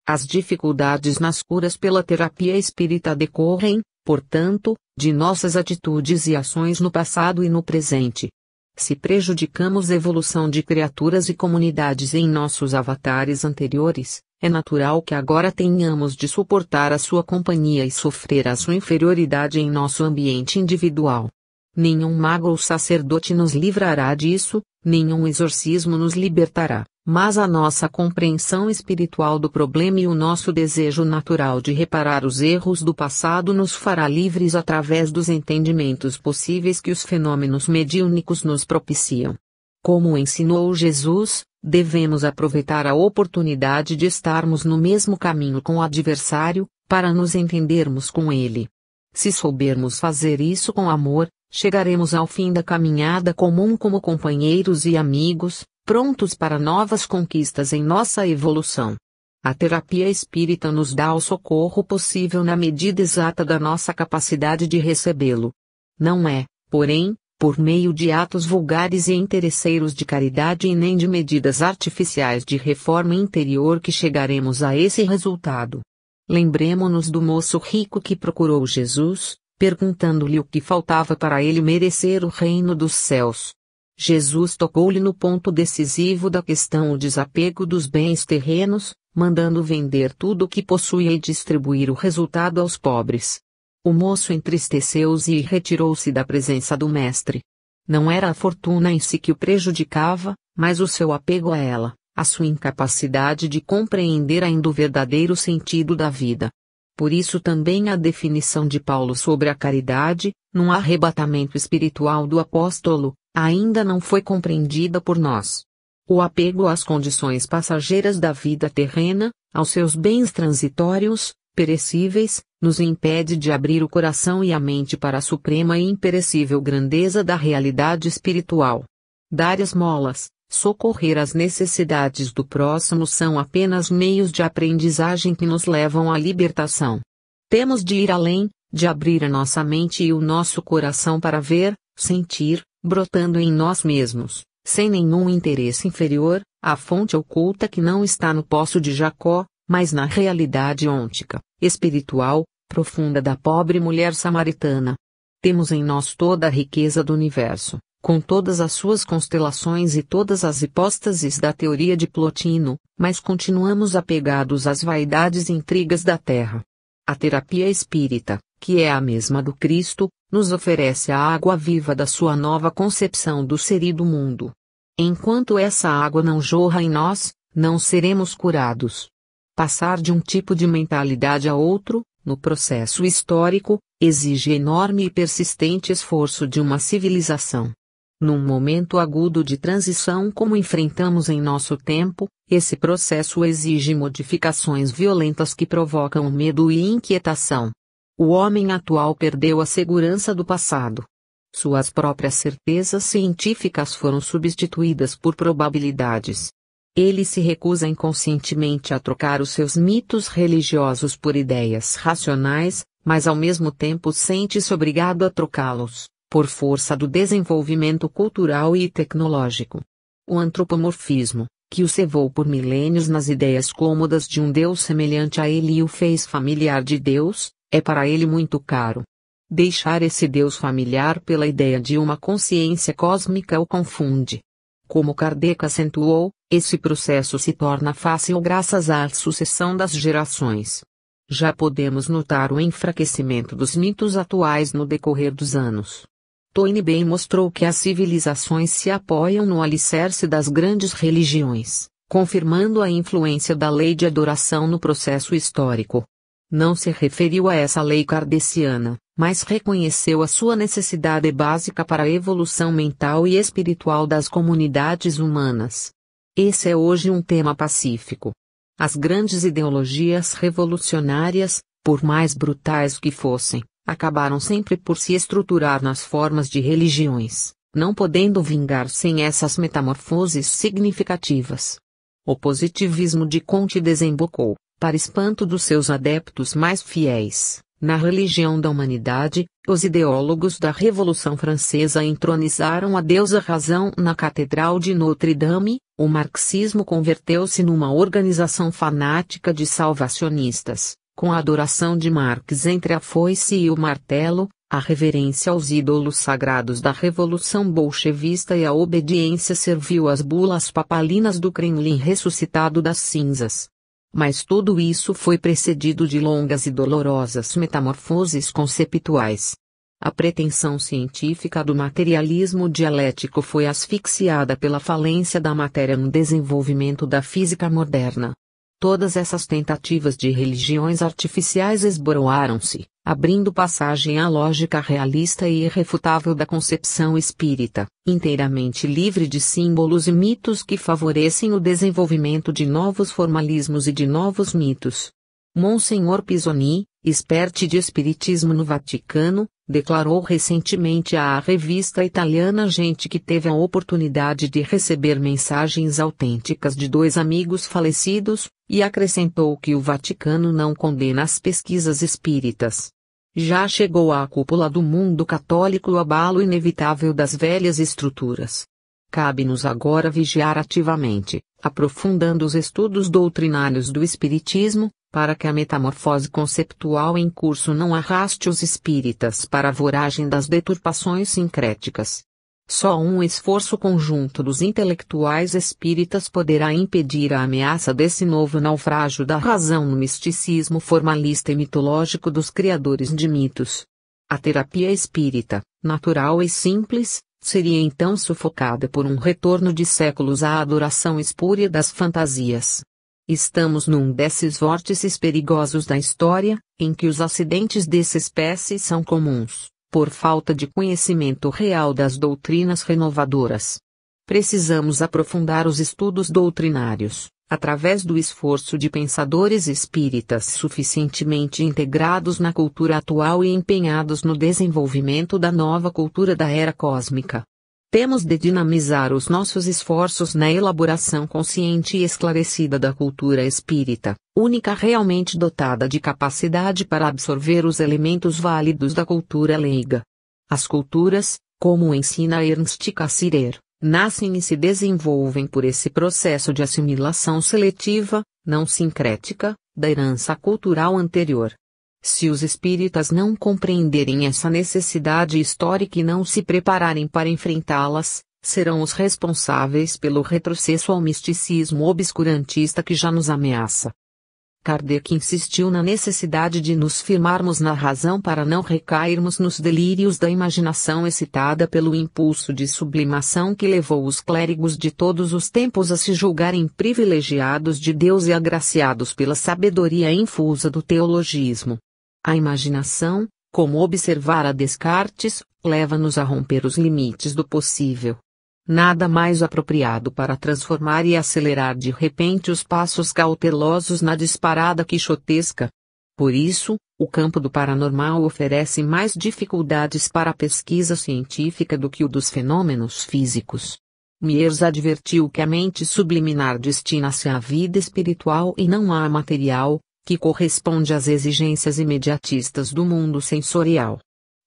As dificuldades nas curas pela terapia espírita decorrem, portanto, de nossas atitudes e ações no passado e no presente. Se prejudicamos a evolução de criaturas e comunidades em nossos avatares anteriores, é natural que agora tenhamos de suportar a sua companhia e sofrer a sua inferioridade em nosso ambiente individual. Nenhum mago ou sacerdote nos livrará disso, nenhum exorcismo nos libertará, mas a nossa compreensão espiritual do problema e o nosso desejo natural de reparar os erros do passado nos fará livres através dos entendimentos possíveis que os fenômenos mediúnicos nos propiciam. Como ensinou Jesus, devemos aproveitar a oportunidade de estarmos no mesmo caminho com o adversário, para nos entendermos com ele. Se soubermos fazer isso com amor, chegaremos ao fim da caminhada comum como companheiros e amigos, prontos para novas conquistas em nossa evolução. A terapia espírita nos dá o socorro possível na medida exata da nossa capacidade de recebê-lo. Não é, porém, por meio de atos vulgares e interesseiros de caridade e nem de medidas artificiais de reforma interior que chegaremos a esse resultado. Lembremo-nos do moço rico que procurou Jesus, perguntando-lhe o que faltava para ele merecer o reino dos céus. Jesus tocou-lhe no ponto decisivo da questão, o desapego dos bens terrenos, mandando vender tudo o que possuía e distribuir o resultado aos pobres. O moço entristeceu-se e retirou-se da presença do mestre. Não era a fortuna em si que o prejudicava, mas o seu apego a ela, a sua incapacidade de compreender ainda o verdadeiro sentido da vida. Por isso também a definição de Paulo sobre a caridade, num arrebatamento espiritual do apóstolo, ainda não foi compreendida por nós. O apego às condições passageiras da vida terrena, aos seus bens transitórios, perecíveis, nos impede de abrir o coração e a mente para a suprema e imperecível grandeza da realidade espiritual. Dar esmolas, socorrer as necessidades do próximo são apenas meios de aprendizagem que nos levam à libertação. Temos de ir além, de abrir a nossa mente e o nosso coração para ver, sentir, brotando em nós mesmos, sem nenhum interesse inferior, a fonte oculta que não está no poço de Jacó, mas na realidade ôntica, espiritual, profunda da pobre mulher samaritana. Temos em nós toda a riqueza do universo, com todas as suas constelações e todas as hipóstases da teoria de Plotino, mas continuamos apegados às vaidades e intrigas da terra. A terapia espírita, que é a mesma do Cristo, nos oferece a água viva da sua nova concepção do ser e do mundo. Enquanto essa água não jorra em nós, não seremos curados. Passar de um tipo de mentalidade a outro, no processo histórico, exige enorme e persistente esforço de uma civilização. Num momento agudo de transição como enfrentamos em nosso tempo, esse processo exige modificações violentas que provocam medo e inquietação. O homem atual perdeu a segurança do passado. Suas próprias certezas científicas foram substituídas por probabilidades. Ele se recusa inconscientemente a trocar os seus mitos religiosos por ideias racionais, mas ao mesmo tempo sente-se obrigado a trocá-los, por força do desenvolvimento cultural e tecnológico. O antropomorfismo, que o cevou por milênios nas ideias cômodas de um Deus semelhante a ele e o fez familiar de Deus, é para ele muito caro. Deixar esse Deus familiar pela ideia de uma consciência cósmica o confunde. Como Kardec acentuou, esse processo se torna fácil graças à sucessão das gerações. Já podemos notar o enfraquecimento dos mitos atuais no decorrer dos anos. Toynbee mostrou que as civilizações se apoiam no alicerce das grandes religiões, confirmando a influência da lei de adoração no processo histórico. Não se referiu a essa lei kardeciana, mas reconheceu a sua necessidade básica para a evolução mental e espiritual das comunidades humanas. Esse é hoje um tema pacífico. As grandes ideologias revolucionárias, por mais brutais que fossem, acabaram sempre por se estruturar nas formas de religiões, não podendo vingar sem essas metamorfoses significativas. O positivismo de Comte desembocou, para espanto dos seus adeptos mais fiéis, na religião da humanidade. Os ideólogos da Revolução Francesa entronizaram a deusa razão na Catedral de Notre-Dame. O marxismo converteu-se numa organização fanática de salvacionistas, com a adoração de Marx entre a foice e o martelo, a reverência aos ídolos sagrados da Revolução Bolchevista e a obediência servil às bulas papalinas do Kremlin ressuscitado das cinzas. Mas tudo isso foi precedido de longas e dolorosas metamorfoses conceptuais. A pretensão científica do materialismo dialético foi asfixiada pela falência da matéria no desenvolvimento da física moderna. Todas essas tentativas de religiões artificiais esboroaram-se, abrindo passagem à lógica realista e irrefutável da concepção espírita, inteiramente livre de símbolos e mitos que favorecem o desenvolvimento de novos formalismos e de novos mitos. Monsenhor Pisoni, expert de espiritismo no Vaticano, declarou recentemente à revista italiana Gente que teve a oportunidade de receber mensagens autênticas de dois amigos falecidos, e acrescentou que o Vaticano não condena as pesquisas espíritas. Já chegou à cúpula do mundo católico o abalo inevitável das velhas estruturas. Cabe-nos agora vigiar ativamente, aprofundando os estudos doutrinários do espiritismo, para que a metamorfose conceptual em curso não arraste os espíritas para a voragem das deturpações sincréticas. Só um esforço conjunto dos intelectuais espíritas poderá impedir a ameaça desse novo naufrágio da razão no misticismo formalista e mitológico dos criadores de mitos. A terapia espírita, natural e simples, seria então sufocada por um retorno de séculos à adoração espúria das fantasias. Estamos num desses vórtices perigosos da história, em que os acidentes dessa espécie são comuns, por falta de conhecimento real das doutrinas renovadoras. Precisamos aprofundar os estudos doutrinários, através do esforço de pensadores espíritas suficientemente integrados na cultura atual e empenhados no desenvolvimento da nova cultura da era cósmica. Temos de dinamizar os nossos esforços na elaboração consciente e esclarecida da cultura espírita, única realmente dotada de capacidade para absorver os elementos válidos da cultura leiga. As culturas, como ensina Ernst Cassirer, nascem e se desenvolvem por esse processo de assimilação seletiva, não sincrética, da herança cultural anterior. Se os espíritas não compreenderem essa necessidade histórica e não se prepararem para enfrentá-las, serão os responsáveis pelo retrocesso ao misticismo obscurantista que já nos ameaça. Kardec insistiu na necessidade de nos firmarmos na razão para não recairmos nos delírios da imaginação excitada pelo impulso de sublimação que levou os clérigos de todos os tempos a se julgarem privilegiados de Deus e agraciados pela sabedoria infusa do teologismo. A imaginação, como observara Descartes, leva-nos a romper os limites do possível. Nada mais apropriado para transformar e acelerar de repente os passos cautelosos na disparada quixotesca. Por isso, o campo do paranormal oferece mais dificuldades para a pesquisa científica do que o dos fenômenos físicos. Miers advertiu que a mente subliminar destina-se à vida espiritual e não à material, que corresponde às exigências imediatistas do mundo sensorial.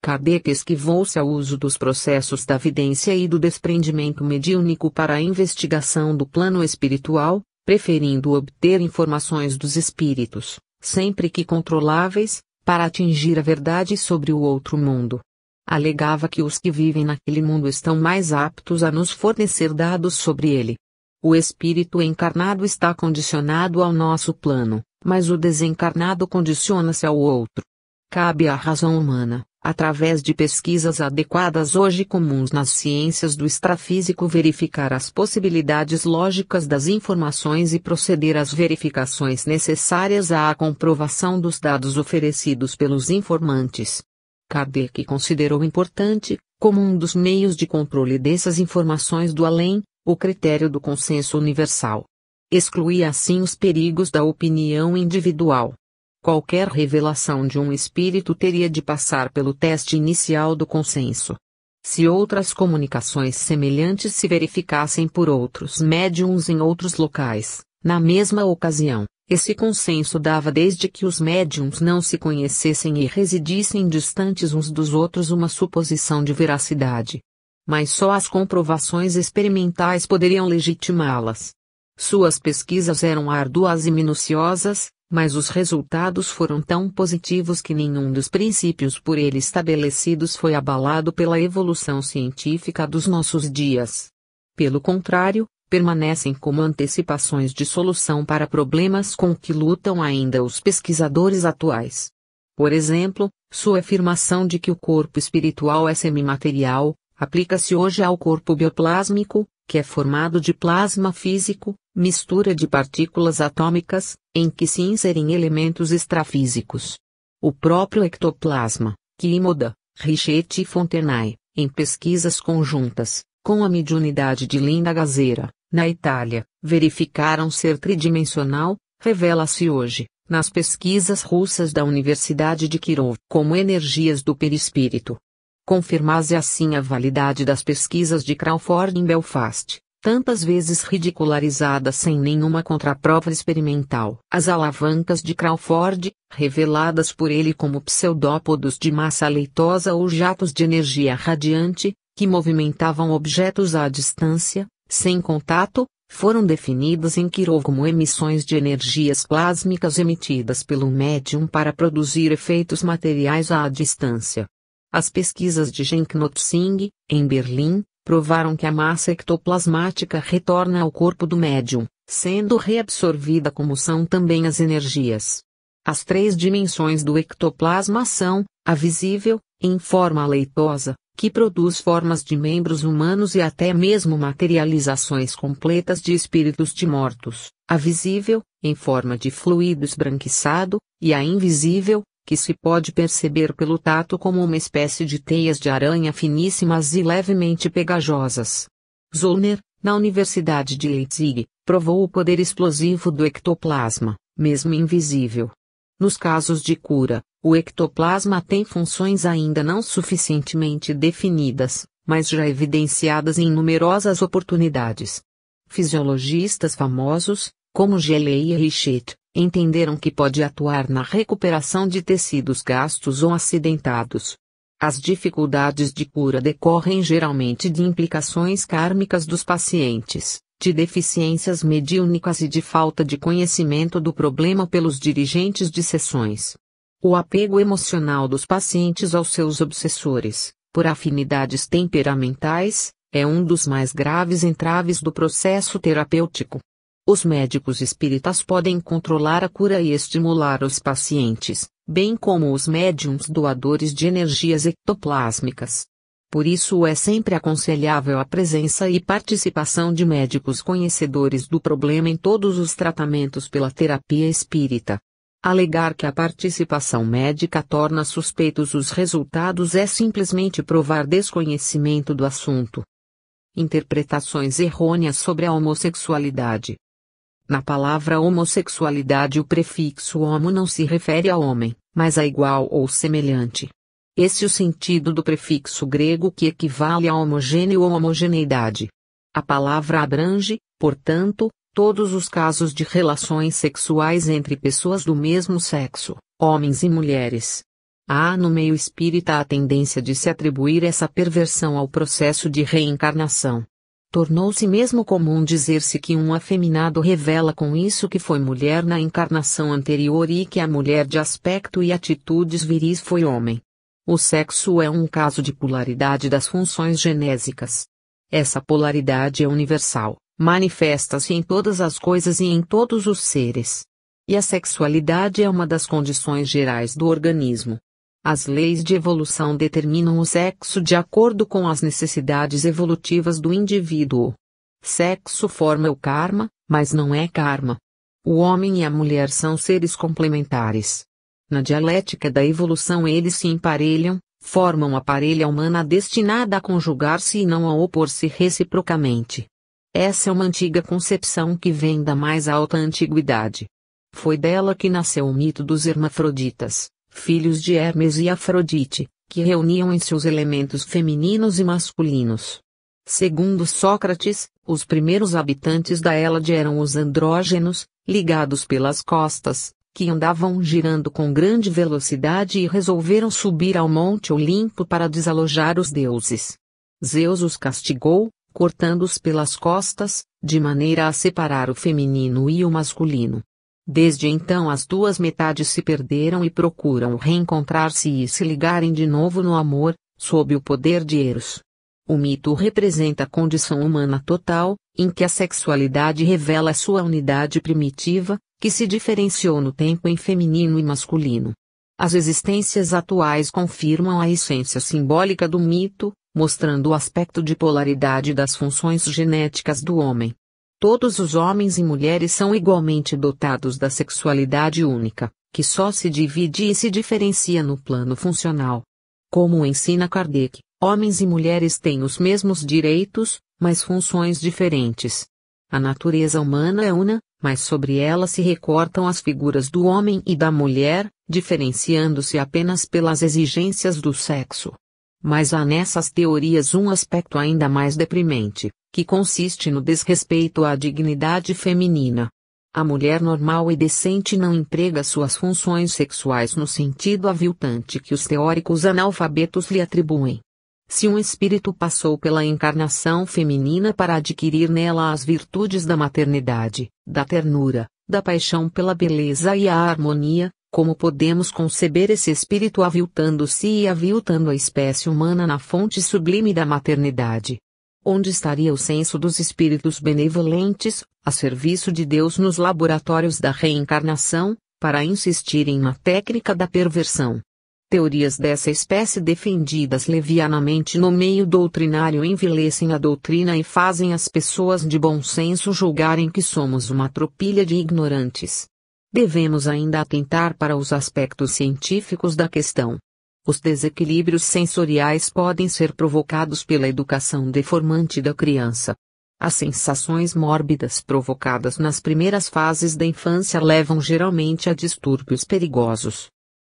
Kardec esquivou-se ao uso dos processos da vidência e do desprendimento mediúnico para a investigação do plano espiritual, preferindo obter informações dos espíritos, sempre que controláveis, para atingir a verdade sobre o outro mundo. Alegava que os que vivem naquele mundo estão mais aptos a nos fornecer dados sobre ele. O espírito encarnado está condicionado ao nosso plano, mas o desencarnado condiciona-se ao outro. Cabe à razão humana, através de pesquisas adequadas hoje comuns nas ciências do extrafísico, verificar as possibilidades lógicas das informações e proceder às verificações necessárias à comprovação dos dados oferecidos pelos informantes. Kardec considerou importante, como um dos meios de controle dessas informações do além, o critério do consenso universal. Excluía assim os perigos da opinião individual. Qualquer revelação de um espírito teria de passar pelo teste inicial do consenso. Se outras comunicações semelhantes se verificassem por outros médiuns em outros locais, na mesma ocasião, esse consenso dava desde que os médiuns não se conhecessem e residissem distantes uns dos outros uma suposição de veracidade. Mas só as comprovações experimentais poderiam legitimá-las. Suas pesquisas eram árduas e minuciosas, mas os resultados foram tão positivos que nenhum dos princípios por ele estabelecidos foi abalado pela evolução científica dos nossos dias. Pelo contrário, permanecem como antecipações de solução para problemas com que lutam ainda os pesquisadores atuais. Por exemplo, sua afirmação de que o corpo espiritual é semimaterial, aplica-se hoje ao corpo bioplásmico, que é formado de plasma físico, mistura de partículas atômicas, em que se inserem elementos extrafísicos. O próprio ectoplasma, que Imoda, Richetti e Fontenay, em pesquisas conjuntas, com a mediunidade de Linda Gazera, na Itália, verificaram ser tridimensional, revela-se hoje, nas pesquisas russas da Universidade de Kirov, como energias do perispírito. Confirma-se assim a validade das pesquisas de Crawford em Belfast, tantas vezes ridicularizadas sem nenhuma contraprova experimental. As alavancas de Crawford, reveladas por ele como pseudópodos de massa leitosa ou jatos de energia radiante, que movimentavam objetos à distância, sem contato, foram definidas em Kirov como emissões de energias plásmicas emitidas pelo médium para produzir efeitos materiais à distância. As pesquisas de Jenknotzing, em Berlim, provaram que a massa ectoplasmática retorna ao corpo do médium, sendo reabsorvida como são também as energias. As três dimensões do ectoplasma são, a visível, em forma leitosa, que produz formas de membros humanos e até mesmo materializações completas de espíritos de mortos, a visível, em forma de fluido esbranquiçado, e a invisível, que se pode perceber pelo tato como uma espécie de teias de aranha finíssimas e levemente pegajosas. Zollner, na Universidade de Leipzig, provou o poder explosivo do ectoplasma, mesmo invisível. Nos casos de cura, o ectoplasma tem funções ainda não suficientemente definidas, mas já evidenciadas em numerosas oportunidades. Fisiologistas famosos, como Gelley e Richet, entenderam que pode atuar na recuperação de tecidos gastos ou acidentados. As dificuldades de cura decorrem geralmente de implicações kármicas dos pacientes, de deficiências mediúnicas e de falta de conhecimento do problema pelos dirigentes de sessões. O apego emocional dos pacientes aos seus obsessores, por afinidades temperamentais, é um dos mais graves entraves do processo terapêutico. Os médicos espíritas podem controlar a cura e estimular os pacientes, bem como os médiums doadores de energias ectoplásmicas. Por isso é sempre aconselhável a presença e participação de médicos conhecedores do problema em todos os tratamentos pela terapia espírita. Alegar que a participação médica torna suspeitos os resultados é simplesmente provar desconhecimento do assunto. Interpretações errôneas sobre a homossexualidade. Na palavra homossexualidade o prefixo homo não se refere a homem, mas a igual ou semelhante. Esse é o sentido do prefixo grego que equivale a homogêneo ou homogeneidade. A palavra abrange, portanto, todos os casos de relações sexuais entre pessoas do mesmo sexo, homens e mulheres. Há no meio espírita a tendência de se atribuir essa perversão ao processo de reencarnação. Tornou-se mesmo comum dizer-se que um afeminado revela com isso que foi mulher na encarnação anterior e que a mulher de aspecto e atitudes viris foi homem. O sexo é um caso de polaridade das funções genésicas. Essa polaridade é universal, manifesta-se em todas as coisas e em todos os seres. E a sexualidade é uma das condições gerais do organismo. As leis de evolução determinam o sexo de acordo com as necessidades evolutivas do indivíduo. Sexo forma o karma, mas não é karma. O homem e a mulher são seres complementares. Na dialética da evolução eles se emparelham, formam a parelha humana destinada a conjugar-se e não a opor-se reciprocamente. Essa é uma antiga concepção que vem da mais alta antiguidade. Foi dela que nasceu o mito dos hermafroditas, filhos de Hermes e Afrodite, que reuniam em seus elementos femininos e masculinos. Segundo Sócrates, os primeiros habitantes da Hélade eram os andrógenos, ligados pelas costas, que andavam girando com grande velocidade e resolveram subir ao Monte Olimpo para desalojar os deuses. Zeus os castigou, cortando-os pelas costas, de maneira a separar o feminino e o masculino. Desde então as duas metades se perderam e procuram reencontrar-se e se ligarem de novo no amor, sob o poder de Eros. O mito representa a condição humana total, em que a sexualidade revela sua unidade primitiva, que se diferenciou no tempo em feminino e masculino. As existências atuais confirmam a essência simbólica do mito, mostrando o aspecto de polaridade das funções genéticas do homem. Todos os homens e mulheres são igualmente dotados da sexualidade única, que só se divide e se diferencia no plano funcional. Como ensina Kardec, homens e mulheres têm os mesmos direitos, mas funções diferentes. A natureza humana é una, mas sobre ela se recortam as figuras do homem e da mulher, diferenciando-se apenas pelas exigências do sexo. Mas há nessas teorias um aspecto ainda mais deprimente, que consiste no desrespeito à dignidade feminina. A mulher normal e decente não emprega suas funções sexuais no sentido aviltante que os teóricos analfabetos lhe atribuem. Se um espírito passou pela encarnação feminina para adquirir nela as virtudes da maternidade, da ternura, da paixão pela beleza e a harmonia, como podemos conceber esse espírito aviltando-se e aviltando a espécie humana na fonte sublime da maternidade? Onde estaria o senso dos espíritos benevolentes, a serviço de Deus nos laboratórios da reencarnação, para insistirem na técnica da perversão? Teorias dessa espécie defendidas levianamente no meio doutrinário envilecem a doutrina e fazem as pessoas de bom senso julgarem que somos uma tropilha de ignorantes. devemos ainda atentar para os aspectos científicos da questão. Os desequilíbrios sensoriais podem ser provocados pela educação deformante da criança. As sensações mórbidas provocadas nas primeiras fases da infância levam geralmente a distúrbios perigosos.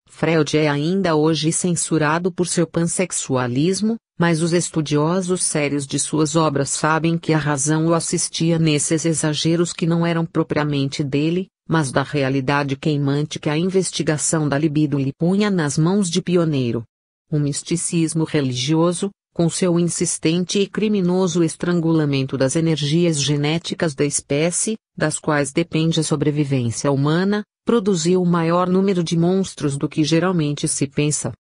Freud é ainda hoje censurado por seu pansexualismo, mas os estudiosos sérios de suas obras sabem que a razão o assistia nesses exageros que não eram propriamente dele, mas da realidade queimante que a investigação da libido lhe punha nas mãos de pioneiro. O misticismo religioso, com seu insistente e criminoso estrangulamento das energias genéticas da espécie, das quais depende a sobrevivência humana, produziu o maior número de monstros do que geralmente se pensa.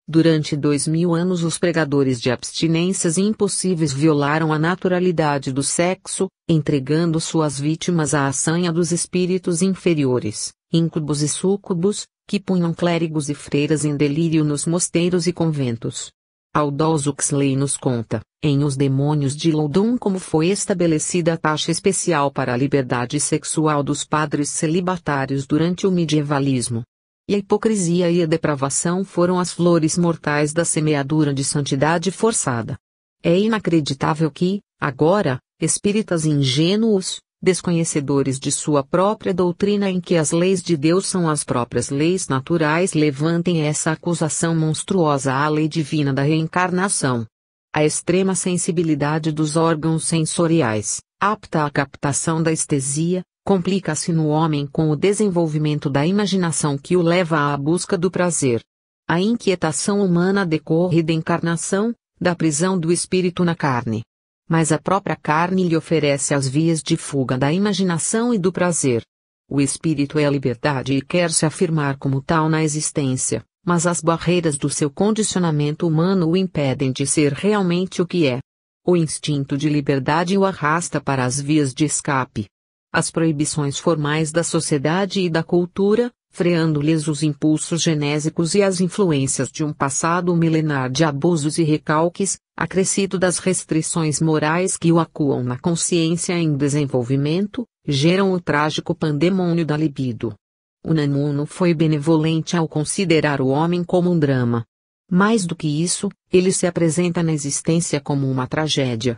Durante 2000 anos os pregadores de abstinências impossíveis violaram a naturalidade do sexo, entregando suas vítimas à assanha dos espíritos inferiores, íncubos e súcubos, que punham clérigos e freiras em delírio nos mosteiros e conventos. Aldous Huxley nos conta, em Os Demônios de Loudun, como foi estabelecida a taxa especial para a liberdade sexual dos padres celibatários durante o medievalismo. E a hipocrisia e a depravação foram as flores mortais da semeadura de santidade forçada. É inacreditável que, agora, espíritas ingênuos, desconhecedores de sua própria doutrina em que as leis de Deus são as próprias leis naturais, levantem essa acusação monstruosa à lei divina da reencarnação. A extrema sensibilidade dos órgãos sensoriais, apta à captação da estesia, complica-se no homem com o desenvolvimento da imaginação que o leva à busca do prazer. A inquietação humana decorre da encarnação, da prisão do espírito na carne. Mas a própria carne lhe oferece as vias de fuga da imaginação e do prazer. O espírito é a liberdade e quer se afirmar como tal na existência, mas as barreiras do seu condicionamento humano o impedem de ser realmente o que é. O instinto de liberdade o arrasta para as vias de escape. As proibições formais da sociedade e da cultura, freando-lhes os impulsos genésicos e as influências de um passado milenar de abusos e recalques, acrescido das restrições morais que o acuam na consciência em desenvolvimento, geram o trágico pandemônio da libido. Unamuno foi benevolente ao considerar o homem como um drama. Mais do que isso, ele se apresenta na existência como uma tragédia.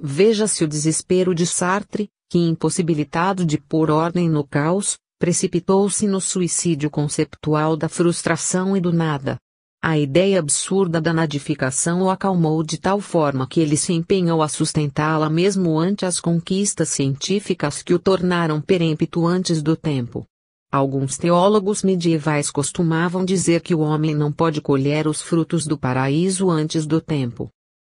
Veja-se o desespero de Sartre, que, impossibilitado de pôr ordem no caos, precipitou-se no suicídio conceptual da frustração e do nada. A ideia absurda da nadificação o acalmou de tal forma que ele se empenhou a sustentá-la mesmo ante as conquistas científicas que o tornaram perempto antes do tempo. Alguns teólogos medievais costumavam dizer que o homem não pode colher os frutos do paraíso antes do tempo.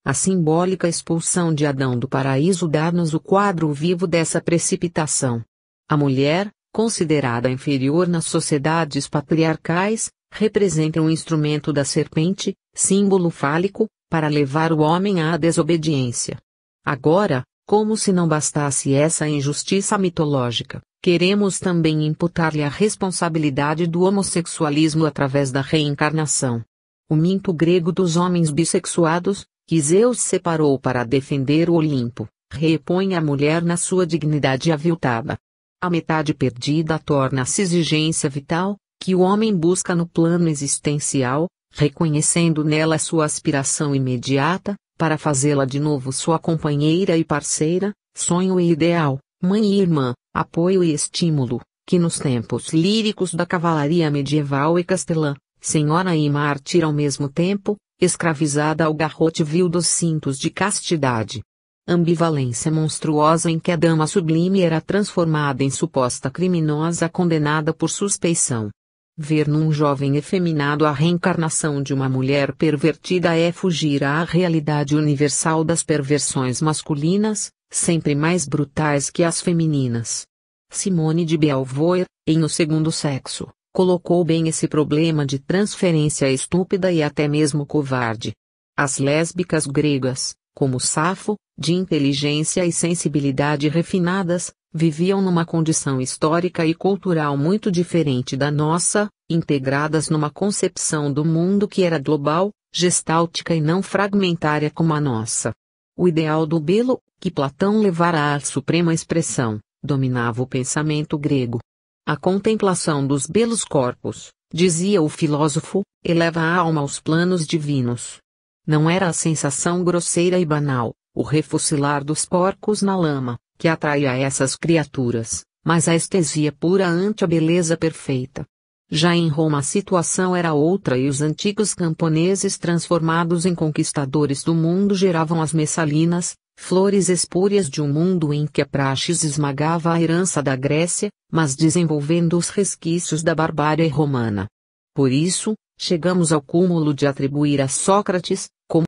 A simbólica expulsão de Adão do paraíso dá-nos o quadro vivo dessa precipitação. A mulher, considerada inferior nas sociedades patriarcais, representa um instrumento da serpente, símbolo fálico, para levar o homem à desobediência. Agora, como se não bastasse essa injustiça mitológica, queremos também imputar-lhe a responsabilidade do homossexualismo através da reencarnação. O mito grego dos homens bissexuados, que Zeus separou para defender o Olimpo, repõe a mulher na sua dignidade aviltada. A metade perdida torna-se exigência vital, que o homem busca no plano existencial, reconhecendo nela sua aspiração imediata, para fazê-la de novo sua companheira e parceira, sonho e ideal, mãe e irmã, apoio e estímulo, que nos tempos líricos da cavalaria medieval e castelã, senhora e mártir ao mesmo tempo, escravizada ao garrote vil dos cintos de castidade. Ambivalência monstruosa em que a dama sublime era transformada em suposta criminosa condenada por suspeição. Ver num jovem efeminado a reencarnação de uma mulher pervertida é fugir à realidade universal das perversões masculinas, sempre mais brutais que as femininas. Simone de Beauvoir, em O Segundo Sexo, colocou bem esse problema de transferência estúpida e até mesmo covarde. As lésbicas gregas, como Safo, de inteligência e sensibilidade refinadas, viviam numa condição histórica e cultural muito diferente da nossa, integradas numa concepção do mundo que era global, gestáltica e não fragmentária como a nossa. O ideal do belo, que Platão levara à suprema expressão, dominava o pensamento grego. A contemplação dos belos corpos, dizia o filósofo, eleva a alma aos planos divinos. Não era a sensação grosseira e banal, o refocilar dos porcos na lama, que atraía essas criaturas, mas a estesia pura ante a beleza perfeita. Já em Roma a situação era outra e os antigos camponeses transformados em conquistadores do mundo geravam as messalinas, flores espúrias de um mundo em que a praxis esmagava a herança da Grécia, mas desenvolvendo os resquícios da barbárie romana. Por isso, chegamos ao cúmulo de atribuir a Sócrates, como